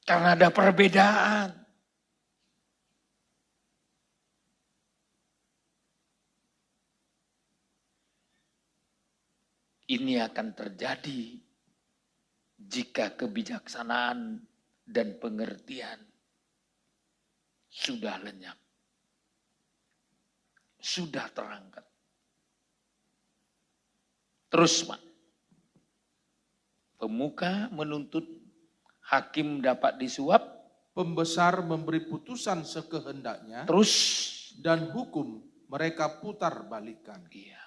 Karena ada perbedaan. Ini akan terjadi jika kebijaksanaan dan pengertian sudah lenyap. Sudah terangkat. Terus, Pak. Pemuka menuntut, hakim dapat disuap. Pembesar memberi putusan sekehendaknya. Terus. Dan hukum mereka putar balikan. Iya.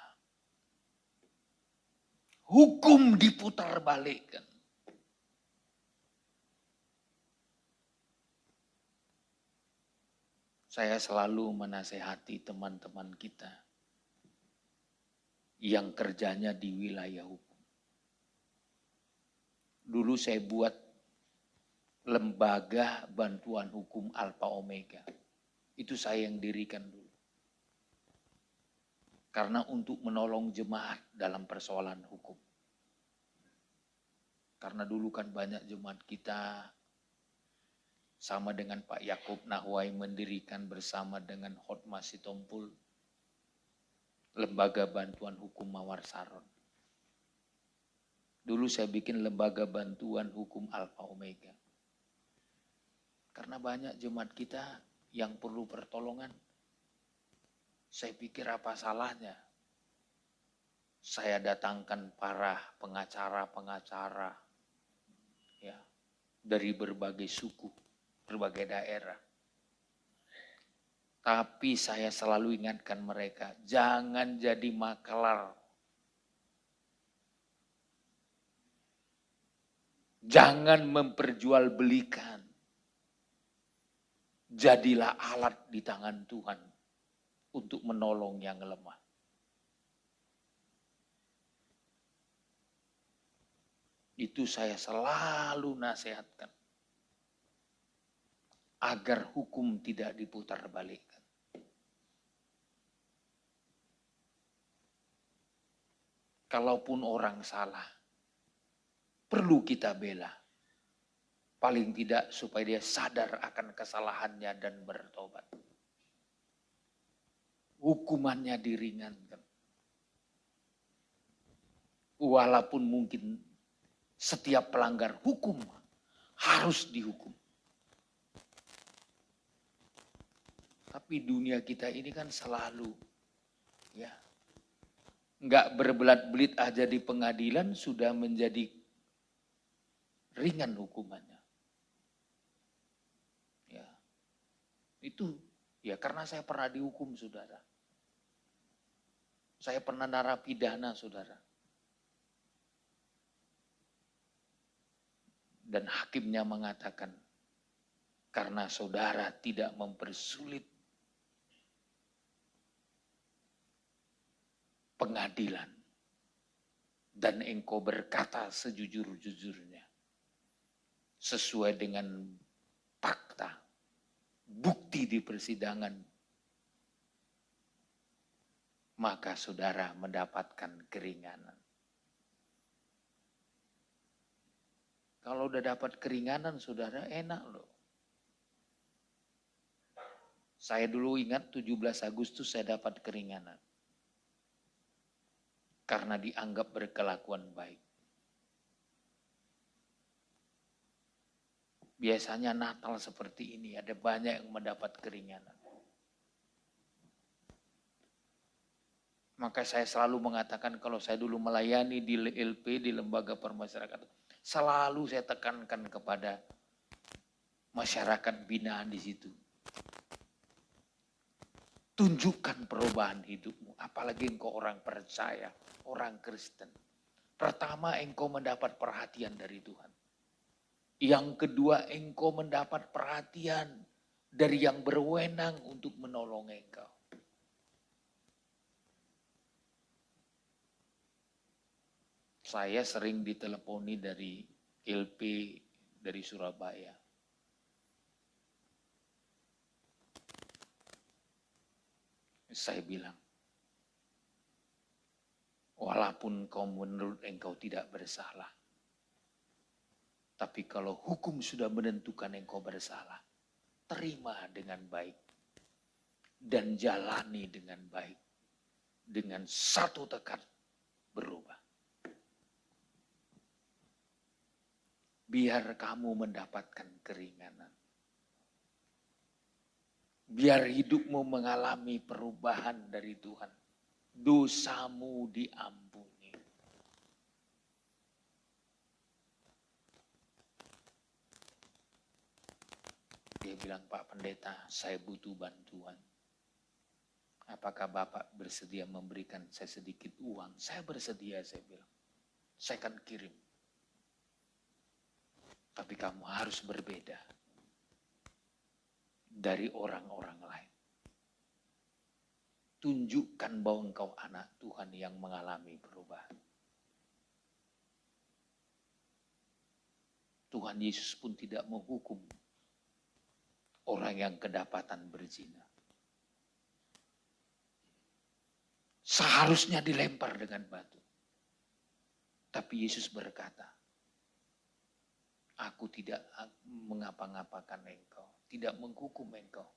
Hukum diputar balikkan. Saya selalu menasehati teman-teman kita yang kerjanya di wilayah hukum. Dulu saya buat lembaga bantuan hukum Alpha Omega. Itu saya yang dirikan dulu. Karena untuk menolong jemaat dalam persoalan hukum. Karena dulu kan banyak jemaat kita sama dengan Pak Yakub Nahwai mendirikan bersama dengan Hotma Sitompul Lembaga Bantuan Hukum Mawar Saron. Dulu saya bikin Lembaga Bantuan Hukum Alpha Omega. Karena banyak jemaat kita yang perlu pertolongan. Saya pikir apa salahnya saya datangkan para pengacara-pengacara ya, dari berbagai suku, berbagai daerah. Tapi saya selalu ingatkan mereka, jangan jadi makelar. Jangan memperjualbelikan. Jadilah alat di tangan Tuhan untuk menolong yang lemah. Itu saya selalu nasihatkan. Agar hukum tidak diputar balikkan. Kalaupun orang salah, perlu kita bela. Paling tidak supaya dia sadar akan kesalahannya dan bertobat. Hukumannya diringankan. Walaupun mungkin setiap pelanggar hukum harus dihukum. Tapi dunia kita ini kan selalu ya nggak berbelat-belit aja di pengadilan sudah menjadi ringan hukumannya. Ya. Itu ya karena saya pernah dihukum, saudara. Saya pernah narapidana, saudara. Dan hakimnya mengatakan, karena saudara tidak mempersulit pengadilan dan engkau berkata sejujur-jujurnya sesuai dengan fakta, bukti di persidangan, maka saudara mendapatkan keringanan. Kalau udah dapat keringanan, saudara enak loh. Saya dulu ingat 17 Agustus saya dapat keringanan. karena dianggap berkelakuan baik. Biasanya Natal seperti ini, ada banyak yang mendapat keringanan. Maka saya selalu mengatakan kalau saya dulu melayani di LP, di Lembaga Permasyarakatan, selalu saya tekankan kepada masyarakat binaan di situ. Tunjukkan perubahan hidupmu, apalagi engkau orang percaya, orang Kristen. Pertama, engkau mendapat perhatian dari Tuhan. Yang kedua, engkau mendapat perhatian dari yang berwenang untuk menolong engkau. Saya sering diteleponi dari LP dari Surabaya. Saya bilang, walaupun kau menurut engkau tidak bersalah, tapi kalau hukum sudah menentukan engkau bersalah, terima dengan baik dan jalani dengan baik. Dengan satu tekad berubah. Biar kamu mendapatkan keringanan. Biar hidupmu mengalami perubahan dari Tuhan. Dosamu diampuni. Dia bilang, Pak Pendeta, saya butuh bantuan. Apakah Bapak bersedia memberikan saya sedikit uang? Saya bersedia, saya bilang. Saya akan kirim. Tapi kamu harus berbeda dari orang-orang lain. Tunjukkan bahwa engkau anak Tuhan yang mengalami perubahan. Tuhan Yesus pun tidak menghukum orang yang kedapatan berzina. Seharusnya dilempar dengan batu. Tapi Yesus berkata, aku tidak mengapa-ngapakan engkau, tidak menghukum engkau.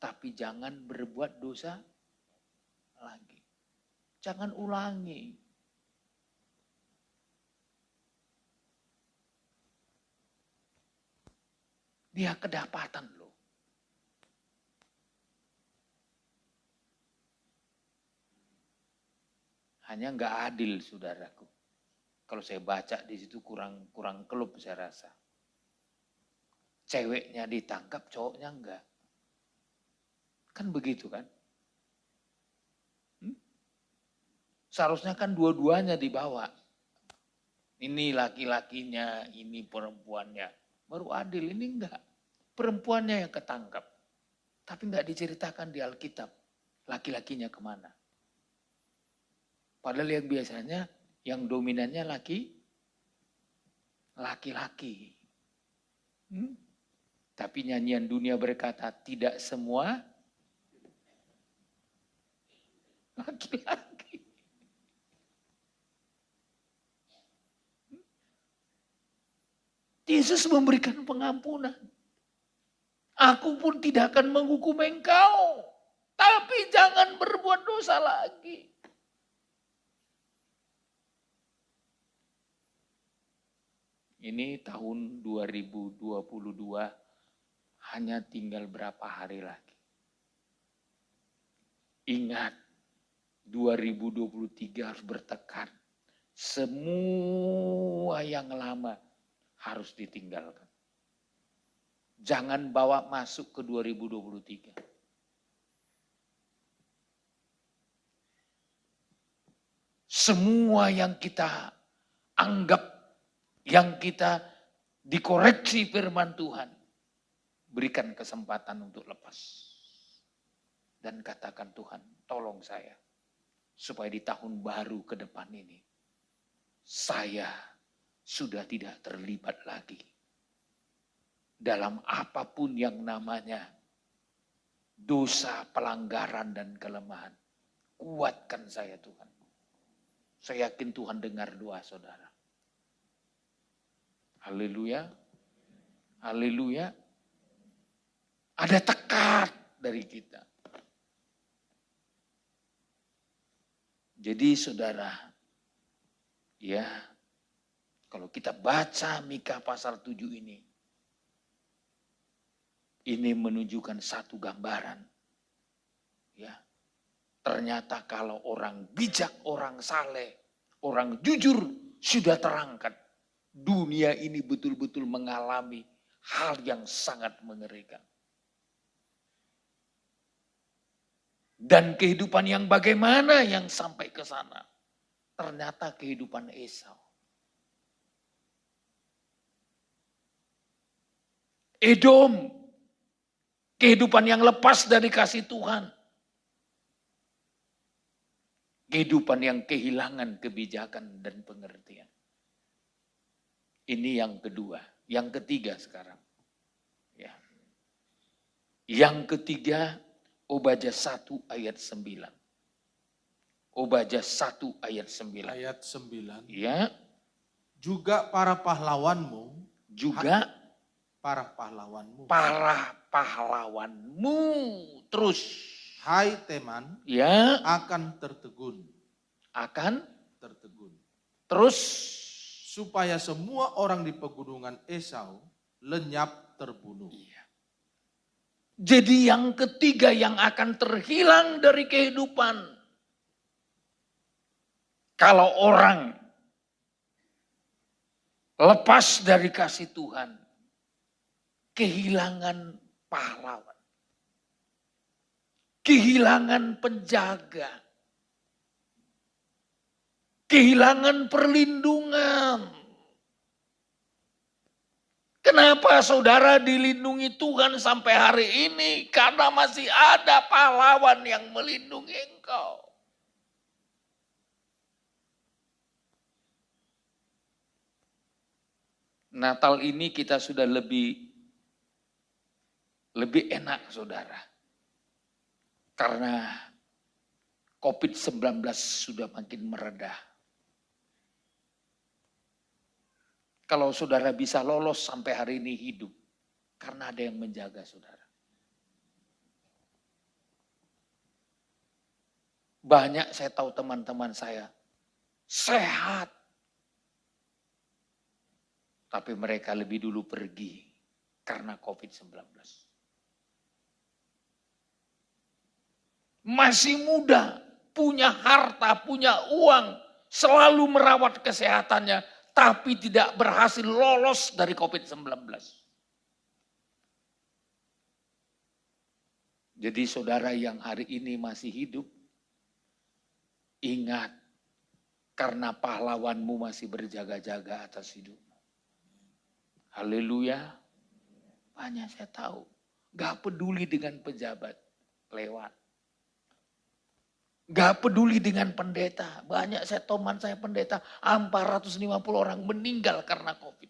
Tapi jangan berbuat dosa lagi. Jangan ulangi. Dia kedapatan loh. Hanya nggak adil, saudaraku. Kalau saya baca di situ kurang kelub saya rasa. Ceweknya ditangkap, cowoknya enggak. Kan begitu kan? Seharusnya kan dua-duanya dibawa. Ini laki-lakinya, ini perempuannya. Baru adil, ini enggak. Perempuannya yang ketangkap. Tapi enggak diceritakan di Alkitab. Laki-lakinya kemana. Padahal yang biasanya, yang dominannya laki-laki. Tapi nyanyian dunia berkata, tidak semua laki-laki. Yesus memberikan pengampunan. Aku pun tidak akan menghukum engkau. Tapi jangan berbuat dosa lagi. Ini tahun 2022 hanya tinggal berapa hari lagi. Ingat, 2023 harus bertekad. Semua yang lama harus ditinggalkan. Jangan bawa masuk ke 2023. Semua yang kita anggap, yang kita dikoreksi firman Tuhan, berikan kesempatan untuk lepas. Dan katakan, Tuhan, tolong saya. Supaya di tahun baru ke depan ini, saya sudah tidak terlibat lagi dalam apapun yang namanya dosa, pelanggaran, dan kelemahan. Kuatkan saya, Tuhan. Saya yakin Tuhan dengar doa saudara. Haleluya. Haleluya. Ada tekad dari kita. Jadi saudara, ya, kalau kita baca Mika pasal 7 ini menunjukkan satu gambaran. Ya, ternyata kalau orang bijak, orang saleh, orang jujur sudah terangkat, dunia ini betul-betul mengalami hal yang sangat mengerikan. Dan kehidupan yang bagaimana yang sampai ke sana? Ternyata kehidupan Esau. Edom, kehidupan yang lepas dari kasih Tuhan. Kehidupan yang kehilangan kebijakan dan pengertian. Ini yang kedua. Yang ketiga sekarang. Ya. Yang ketiga, Obadya 1 ayat 9. Obadya 1 ayat 9. Ayat 9. Ya. Juga para pahlawanmu. Juga para pahlawanmu. Para pahlawanmu. Terus. Hai Teman. Ya. Akan tertegun. Akan tertegun. Terus. Supaya semua orang di pegunungan Esau lenyap terbunuh. Iya. Jadi yang ketiga yang akan terhilang dari kehidupan. Kalau orang lepas dari kasih Tuhan. Kehilangan pahlawan. Kehilangan penjaga. Kehilangan perlindungan. Kenapa saudara dilindungi Tuhan sampai hari ini? Karena masih ada pahlawan yang melindungi engkau. Natal ini kita sudah lebih enak saudara. Karena COVID-19 sudah makin meredah. Kalau saudara bisa lolos sampai hari ini hidup. Karena ada yang menjaga saudara. Banyak saya tahu teman-teman saya sehat. Tapi mereka lebih dulu pergi karena COVID-19. Masih muda, punya harta, punya uang, selalu merawat kesehatannya, tapi tidak berhasil lolos dari COVID-19. Jadi saudara yang hari ini masih hidup, ingat, karena pahlawanmu masih berjaga-jaga atas hidupmu. Haleluya. Banyak saya tahu, gak peduli dengan pejabat lewat. Gak peduli dengan pendeta. Banyak saya teman saya pendeta, 450 orang meninggal karena COVID.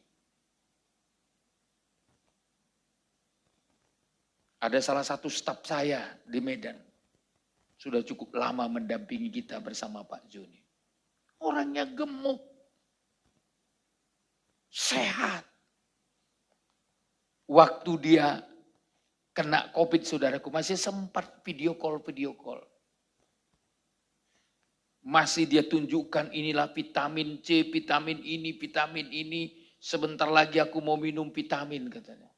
Ada salah satu staf saya di Medan. Sudah cukup lama mendampingi kita bersama Pak Joni. Orangnya gemuk. Sehat. Waktu dia kena COVID saudaraku, masih sempat video call. Masih dia tunjukkan inilah vitamin C, vitamin ini. Sebentar lagi aku mau minum vitamin katanya.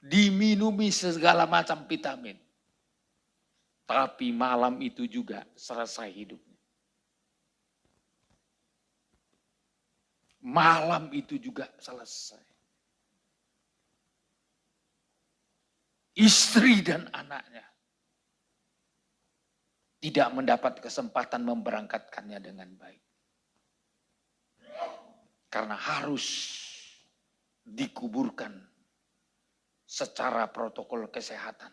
Diminumi segala macam vitamin. Tapi malam itu juga selesai hidupnya. Malam itu juga selesai. Istri dan anaknya tidak mendapat kesempatan memberangkatkannya dengan baik. Karena harus dikuburkan secara protokol kesehatan.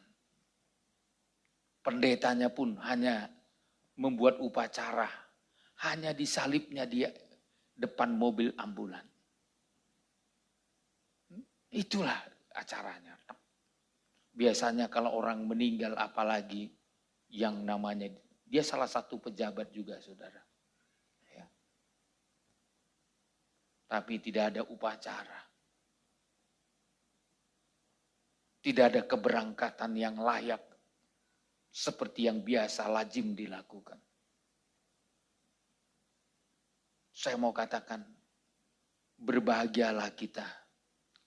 Pendetanya pun hanya membuat upacara, hanya disalibnya di depan mobil ambulan. Itulah acaranya. Biasanya kalau orang meninggal apalagi yang namanya, dia salah satu pejabat juga saudara. Ya. Tapi tidak ada upacara. Tidak ada keberangkatan yang layak seperti yang biasa lazim dilakukan. Saya mau katakan, berbahagialah kita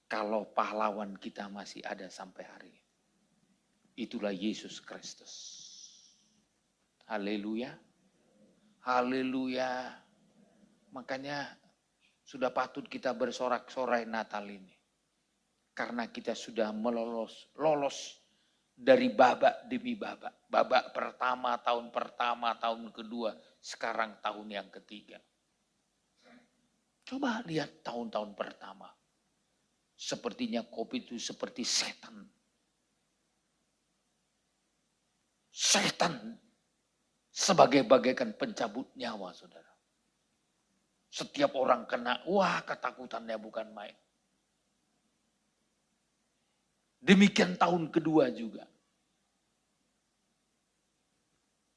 kalau pahlawan kita masih ada sampai hari ini. Itulah Yesus Kristus. Haleluya. Haleluya. Makanya sudah patut kita bersorak-sorai Natal ini. Karena kita sudah lolos dari babak demi babak. Babak pertama, tahun kedua, sekarang tahun yang ketiga. Coba lihat tahun-tahun pertama. Sepertinya COVID itu seperti setan. Setan sebagai bagaikan pencabut nyawa, saudara. Setiap orang kena, wah ketakutannya bukan main. Demikian tahun kedua juga.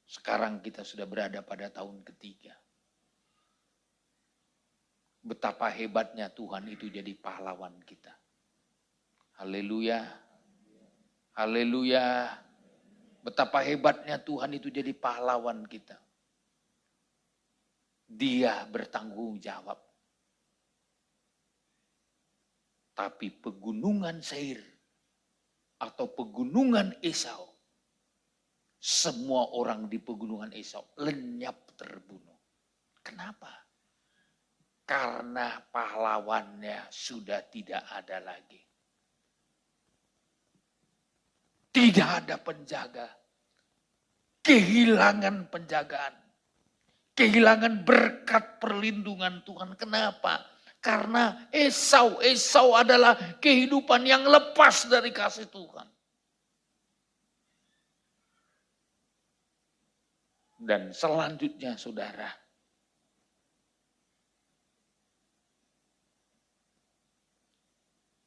Sekarang kita sudah berada pada tahun ketiga. Betapa hebatnya Tuhan itu jadi pahlawan kita. Haleluya. Haleluya. Betapa hebatnya Tuhan itu jadi pahlawan kita. Dia bertanggung jawab. Tapi pegunungan Seir atau pegunungan Esau, semua orang di pegunungan Esau lenyap terbunuh. Kenapa? Karena pahlawannya sudah tidak ada lagi. Tidak ada penjaga. Kehilangan penjagaan. Kehilangan berkat perlindungan Tuhan. Kenapa? Karena Esau adalah kehidupan yang lepas dari kasih Tuhan. Dan selanjutnya saudara,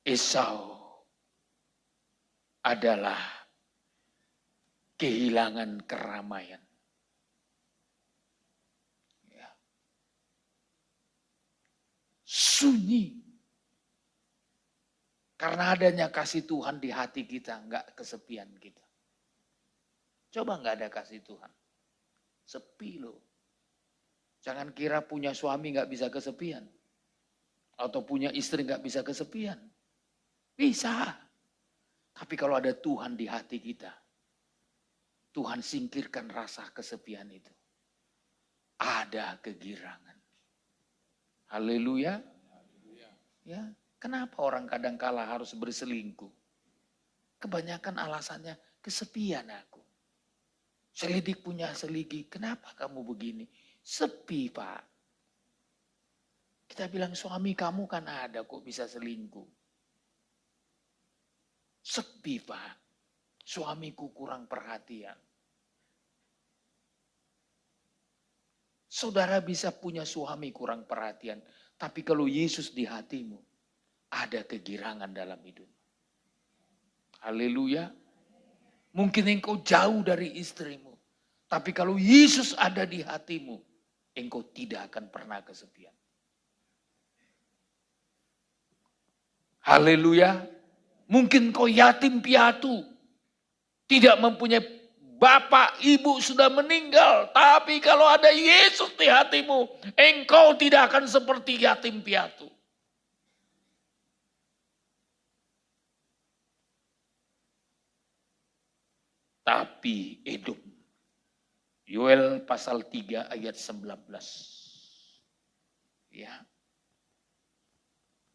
Esau adalah kehilangan keramaian. Ya. Sunyi. Karena adanya kasih Tuhan di hati kita, enggak kesepian kita. Coba enggak ada kasih Tuhan. Sepi loh. Jangan kira punya suami enggak bisa kesepian. Atau punya istri enggak bisa kesepian. Bisa. Tapi kalau ada Tuhan di hati kita, Tuhan singkirkan rasa kesepian itu. Ada kegirangan. Haleluya. Ya, kenapa orang kadang-kala harus berselingkuh? Kebanyakan alasannya kesepian aku. Selidik punya seligi, kenapa kamu begini? Sepi, Pak. Kita bilang suami kamu kan ada kok bisa selingkuh. Sepi, Pak. Suamiku kurang perhatian. Saudara bisa punya suami kurang perhatian. Tapi kalau Yesus di hatimu, ada kegirangan dalam hidup. Haleluya. Mungkin engkau jauh dari istrimu. Tapi kalau Yesus ada di hatimu, engkau tidak akan pernah kesepian. Haleluya. Mungkin kau yatim piatu. Tidak mempunyai bapak, ibu sudah meninggal. Tapi kalau ada Yesus di hatimu, engkau tidak akan seperti yatim piatu. Tapi Edom. Yoel pasal 3 ayat 19. Ya.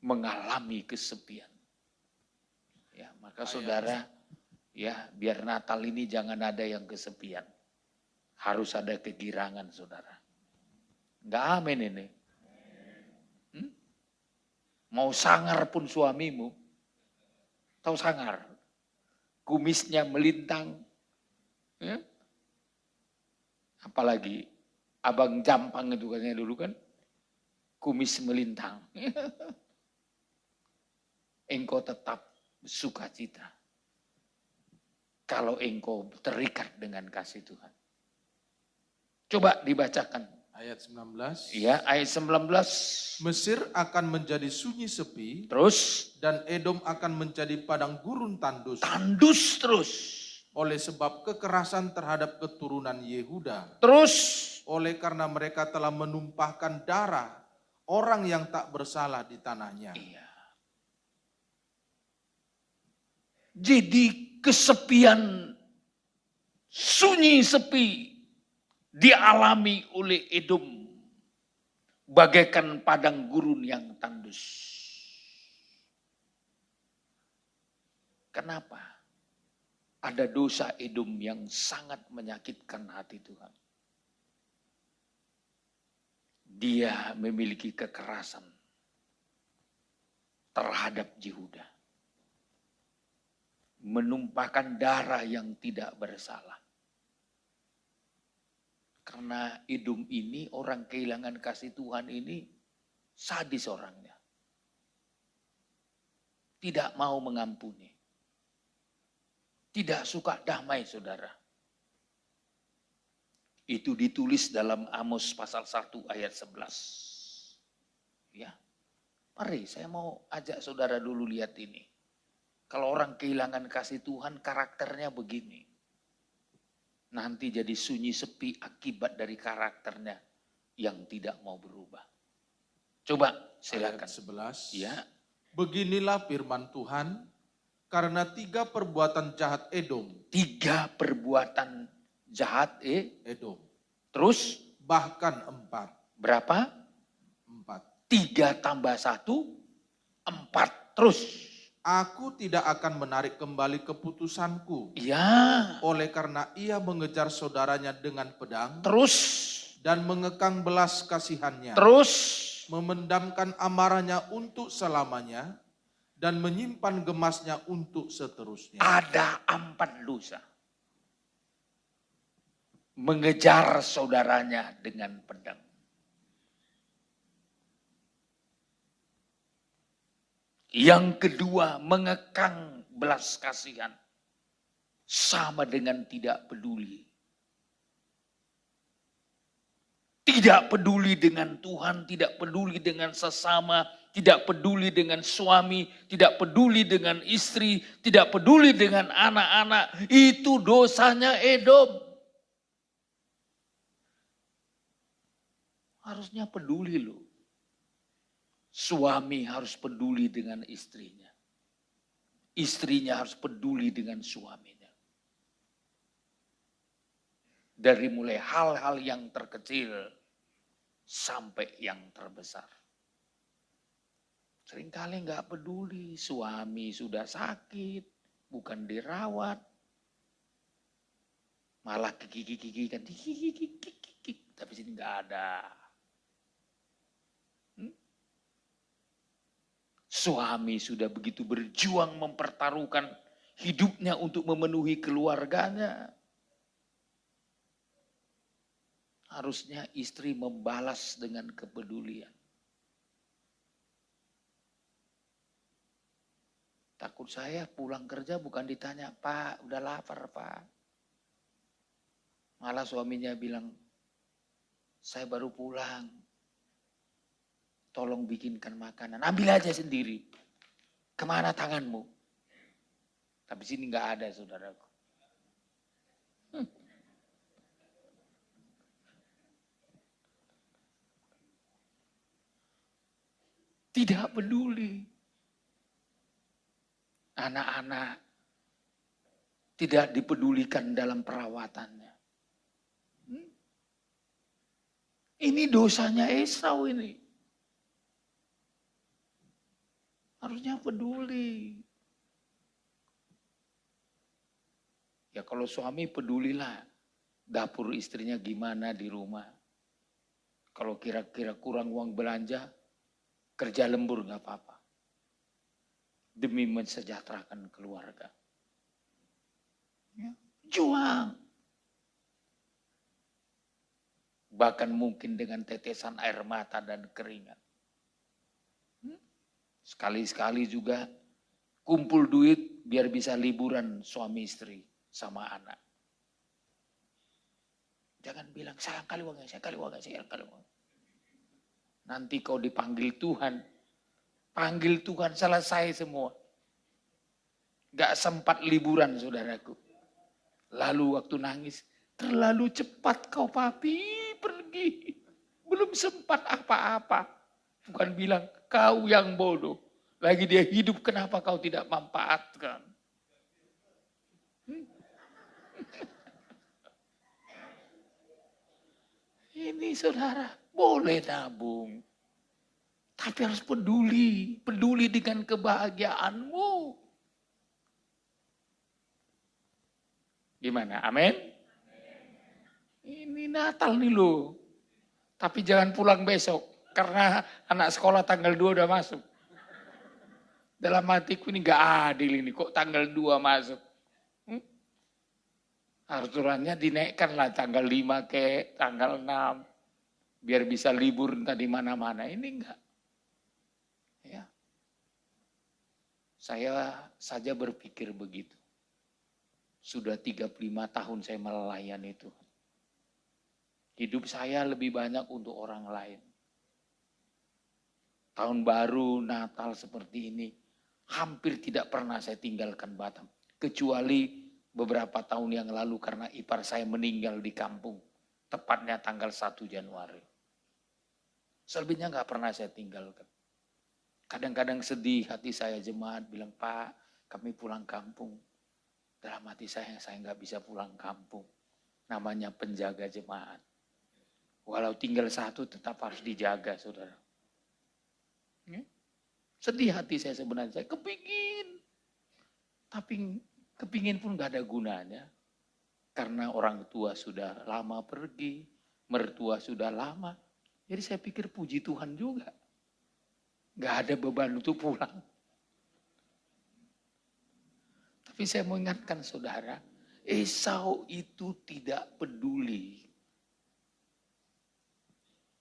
Mengalami kesepian. Ya, maka saudara, ya, biar Natal ini jangan ada yang kesepian. Harus ada kegirangan, saudara. Enggak amin ini. Mau sangar pun suamimu. Tahu sangar? Kumisnya melintang. Ya. Apalagi abang Jampang itu katanya dulu kan. Kumis melintang. Engkau tetap sukacita. Kalau engkau terikat dengan kasih Tuhan. Coba dibacakan. Ayat 19. Iya, ayat 19. Mesir akan menjadi sunyi sepi. Terus. Dan Edom akan menjadi padang gurun tandus. Tandus terus. Oleh sebab kekerasan terhadap keturunan Yehuda. Terus. Oleh karena mereka telah menumpahkan darah orang yang tak bersalah di tanahnya. Iya. Jadi kesepian, sunyi sepi dialami oleh Edom bagaikan padang gurun yang tandus. Kenapa? Ada dosa Edom yang sangat menyakitkan hati Tuhan. Dia memiliki kekerasan terhadap Yehuda. Menumpahkan darah yang tidak bersalah. Karena Edom ini, orang kehilangan kasih Tuhan ini, sadis orangnya. Tidak mau mengampuni. Tidak suka damai, saudara. Itu ditulis dalam Amos pasal 1 ayat 11. Ya. Mari saya mau ajak saudara dulu lihat ini. Kalau orang kehilangan kasih Tuhan, karakternya begini. Nanti jadi sunyi sepi akibat dari karakternya yang tidak mau berubah. Coba silakan. Ayat 11. Ya. Beginilah firman Tuhan, karena 3 perbuatan jahat Edom. 3 perbuatan jahat Edom. Terus Bahkan 4. berapa? 4. 3 tambah 1, 4. Terus. Aku tidak akan menarik kembali keputusanku. Ya. Oleh karena ia mengejar saudaranya dengan pedang. Terus. Dan mengekang belas kasihannya. Terus. Memendamkan amarahnya untuk selamanya. Dan menyimpan gemasnya untuk seterusnya. Ada 4 dosa. Mengejar saudaranya dengan pedang. Yang kedua, mengekang belas kasihan. Sama dengan tidak peduli. Tidak peduli dengan Tuhan, tidak peduli dengan sesama, tidak peduli dengan suami, tidak peduli dengan istri, tidak peduli dengan anak-anak. Itu dosanya Edom. Harusnya peduli loh. Suami harus peduli dengan istrinya. Istrinya harus peduli dengan suaminya. Dari mulai hal-hal yang terkecil sampai yang terbesar. Seringkali nggak peduli, suami sudah sakit, bukan dirawat. Malah kiki kan, tapi sini nggak ada. Suami sudah begitu berjuang mempertaruhkan hidupnya untuk memenuhi keluarganya. Harusnya istri membalas dengan kepedulian. Takut saya pulang kerja bukan ditanya, Pak, udah lapar Pak. Malah suaminya bilang, saya baru pulang. Tolong bikinkan makanan, ambil aja sendiri. Kemana tanganmu? Tapi sini nggak ada saudaraku. Tidak peduli. Anak-anak tidak dipedulikan dalam perawatannya. Ini dosanya Esau ini. Harusnya peduli. Ya kalau suami pedulilah. Dapur istrinya gimana di rumah. Kalau kira-kira kurang uang belanja, kerja lembur gak apa-apa. Demi mensejahterakan keluarga. Ya, juang. Bahkan mungkin dengan tetesan air mata dan keringat. Sekali-sekali juga kumpul duit biar bisa liburan suami istri sama anak. Jangan bilang sayang kali uangnya, sayang kali uangnya. Nanti kau dipanggil Tuhan, panggil Tuhan selesai semua. Gak sempat liburan saudaraku. Lalu waktu nangis, terlalu cepat kau papi pergi. Belum sempat apa-apa. Bukan bilang, kau yang bodoh. Lagi dia hidup, kenapa kau tidak manfaatkan? Ini saudara, boleh nabung. Tapi harus peduli. Peduli dengan kebahagiaanmu. Gimana? Amin? Ini Natal nih loh. Tapi jangan pulang besok. Karena anak sekolah tanggal 2 udah masuk. Dalam hatiku ini gak adil ini. Kok tanggal 2 masuk? Aturannya dinaikkan lah tanggal 5 ke tanggal 6. Biar bisa libur entah di mana-mana. Ini enggak. Ya. Saya saja berpikir begitu. Sudah 35 tahun saya melayani Tuhan. Hidup saya lebih banyak untuk orang lain. Tahun baru, Natal seperti ini. Hampir tidak pernah saya tinggalkan Batam. Kecuali beberapa tahun yang lalu karena ipar saya meninggal di kampung. Tepatnya tanggal 1 Januari. Selebihnya nggak pernah saya tinggalkan. Kadang-kadang sedih hati saya jemaat bilang, Pak kami pulang kampung. Dalam hati saya nggak bisa pulang kampung. Namanya penjaga jemaat. Walau tinggal 1 tetap harus dijaga saudara. Sedih hati saya sebenarnya, saya kepingin. Tapi kepingin pun gak ada gunanya. Karena orang tua sudah lama pergi, mertua sudah lama. Jadi saya pikir puji Tuhan juga. Gak ada beban untuk pulang. Tapi saya mau ingatkan saudara, Esau itu tidak peduli.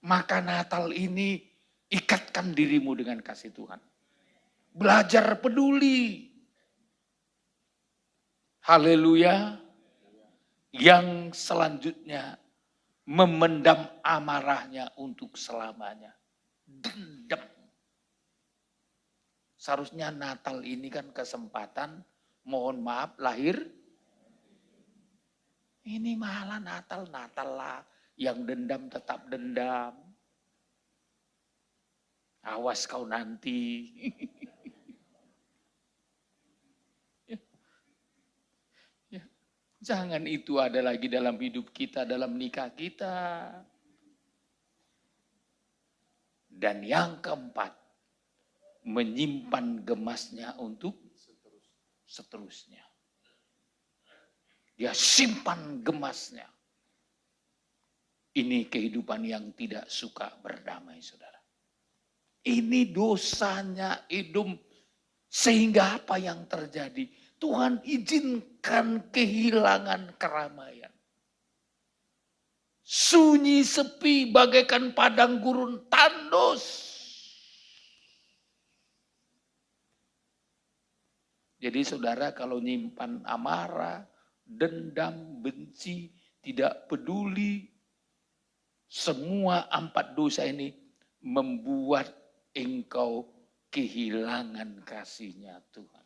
Maka Natal ini ikatkan dirimu dengan kasih Tuhan. Belajar peduli. Haleluya. Yang selanjutnya memendam amarahnya untuk selamanya. Dendam. Seharusnya Natal ini kan kesempatan, mohon maaf lahir. Ini malah Natal lah. Yang dendam tetap dendam. Awas kau nanti. Ya. Jangan itu ada lagi dalam hidup kita, dalam nikah kita. Dan yang keempat, menyimpan gemasnya untuk seterusnya. Dia simpan gemasnya. Ini kehidupan yang tidak suka berdamai, saudara. Ini dosanya Edom. Sehingga apa yang terjadi? Tuhan izinkan kehilangan keramaian. Sunyi sepi bagaikan padang gurun tandus. Jadi saudara kalau nyimpan amarah, dendam, benci, tidak peduli. Semua 4 dosa ini membuat engkau kehilangan kasih-Nya Tuhan.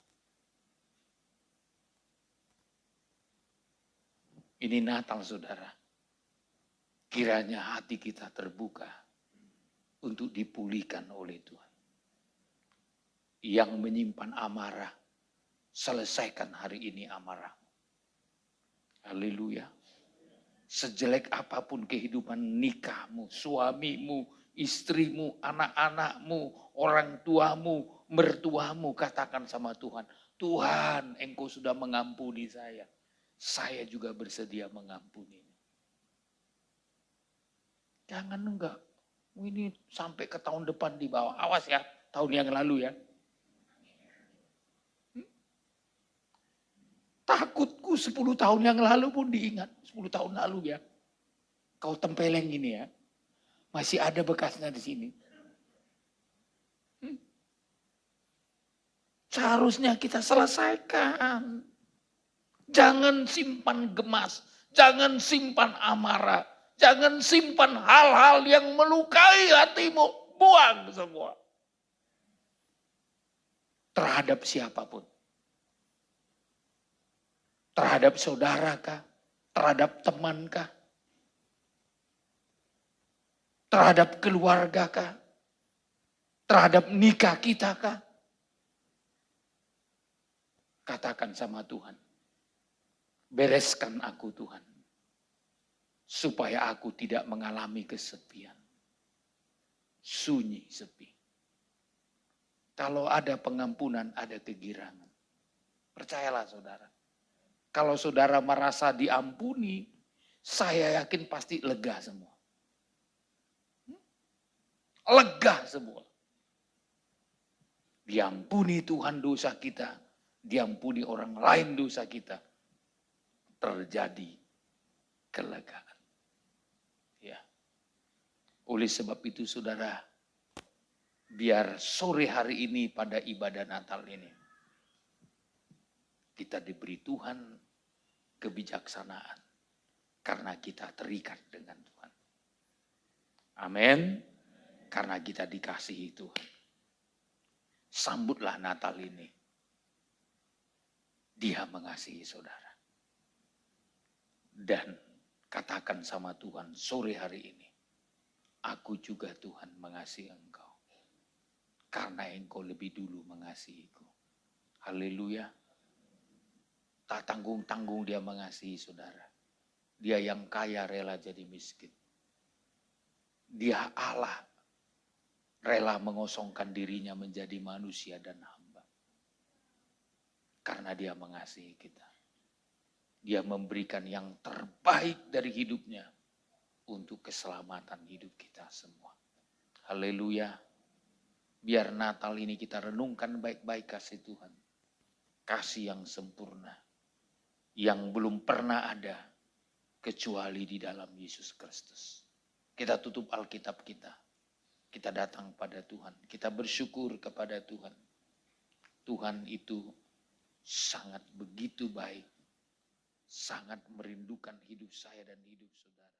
Ini Natal saudara. Kiranya hati kita terbuka untuk dipulihkan oleh Tuhan. Yang menyimpan amarah, selesaikan hari ini amarahmu. Haleluya. Sejelek apapun kehidupan nikahmu, suamimu, istrimu, anak-anakmu, orang tuamu, mertuamu, katakan sama Tuhan, Tuhan engkau sudah mengampuni saya juga bersedia mengampuni. Jangan enggak, ini sampai ke tahun depan di bawah, awas ya, tahun yang lalu ya. Takutku 10 tahun yang lalu pun diingat, 10 tahun lalu ya. Kau tempeleng ini ya. Masih ada bekasnya di sini. Seharusnya kita selesaikan. Jangan simpan gemas, jangan simpan amarah, jangan simpan hal-hal yang melukai hatimu. Buang semua. Terhadap siapapun. Terhadap saudara kah? Terhadap teman kah? Terhadap keluarga kah? Terhadap nikah kita kah? Katakan sama Tuhan, bereskan aku Tuhan, supaya aku tidak mengalami kesepian. Sunyi, sepi. Kalau ada pengampunan, ada kegirangan. Percayalah saudara. Kalau saudara merasa diampuni, saya yakin pasti lega semua. Lega semua. Diampuni Tuhan dosa kita, diampuni orang lain dosa kita. Terjadi kelegaan. Ya. Oleh sebab itu saudara, biar sore hari ini pada ibadah Natal ini, kita diberi Tuhan kebijaksanaan. Karena kita terikat dengan Tuhan. Amin. Karena kita dikasihi Tuhan. Sambutlah Natal ini. Dia mengasihi saudara. Dan katakan sama Tuhan sore hari ini, aku juga Tuhan mengasihi engkau. Karena engkau lebih dulu mengasihiku. Haleluya. Tak tanggung-tanggung dia mengasihi saudara. Dia yang kaya rela jadi miskin. Dia Allah rela mengosongkan dirinya menjadi manusia dan hamba. Karena dia mengasihi kita. Dia memberikan yang terbaik dari hidupnya untuk keselamatan hidup kita semua. Haleluya. Biar Natal ini kita renungkan baik-baik kasih Tuhan. Kasih yang sempurna. Yang belum pernah ada kecuali di dalam Yesus Kristus. Kita tutup Alkitab kita. Kita datang pada Tuhan. Kita bersyukur kepada Tuhan. Tuhan itu sangat begitu baik. Sangat merindukan hidup saya dan hidup saudara.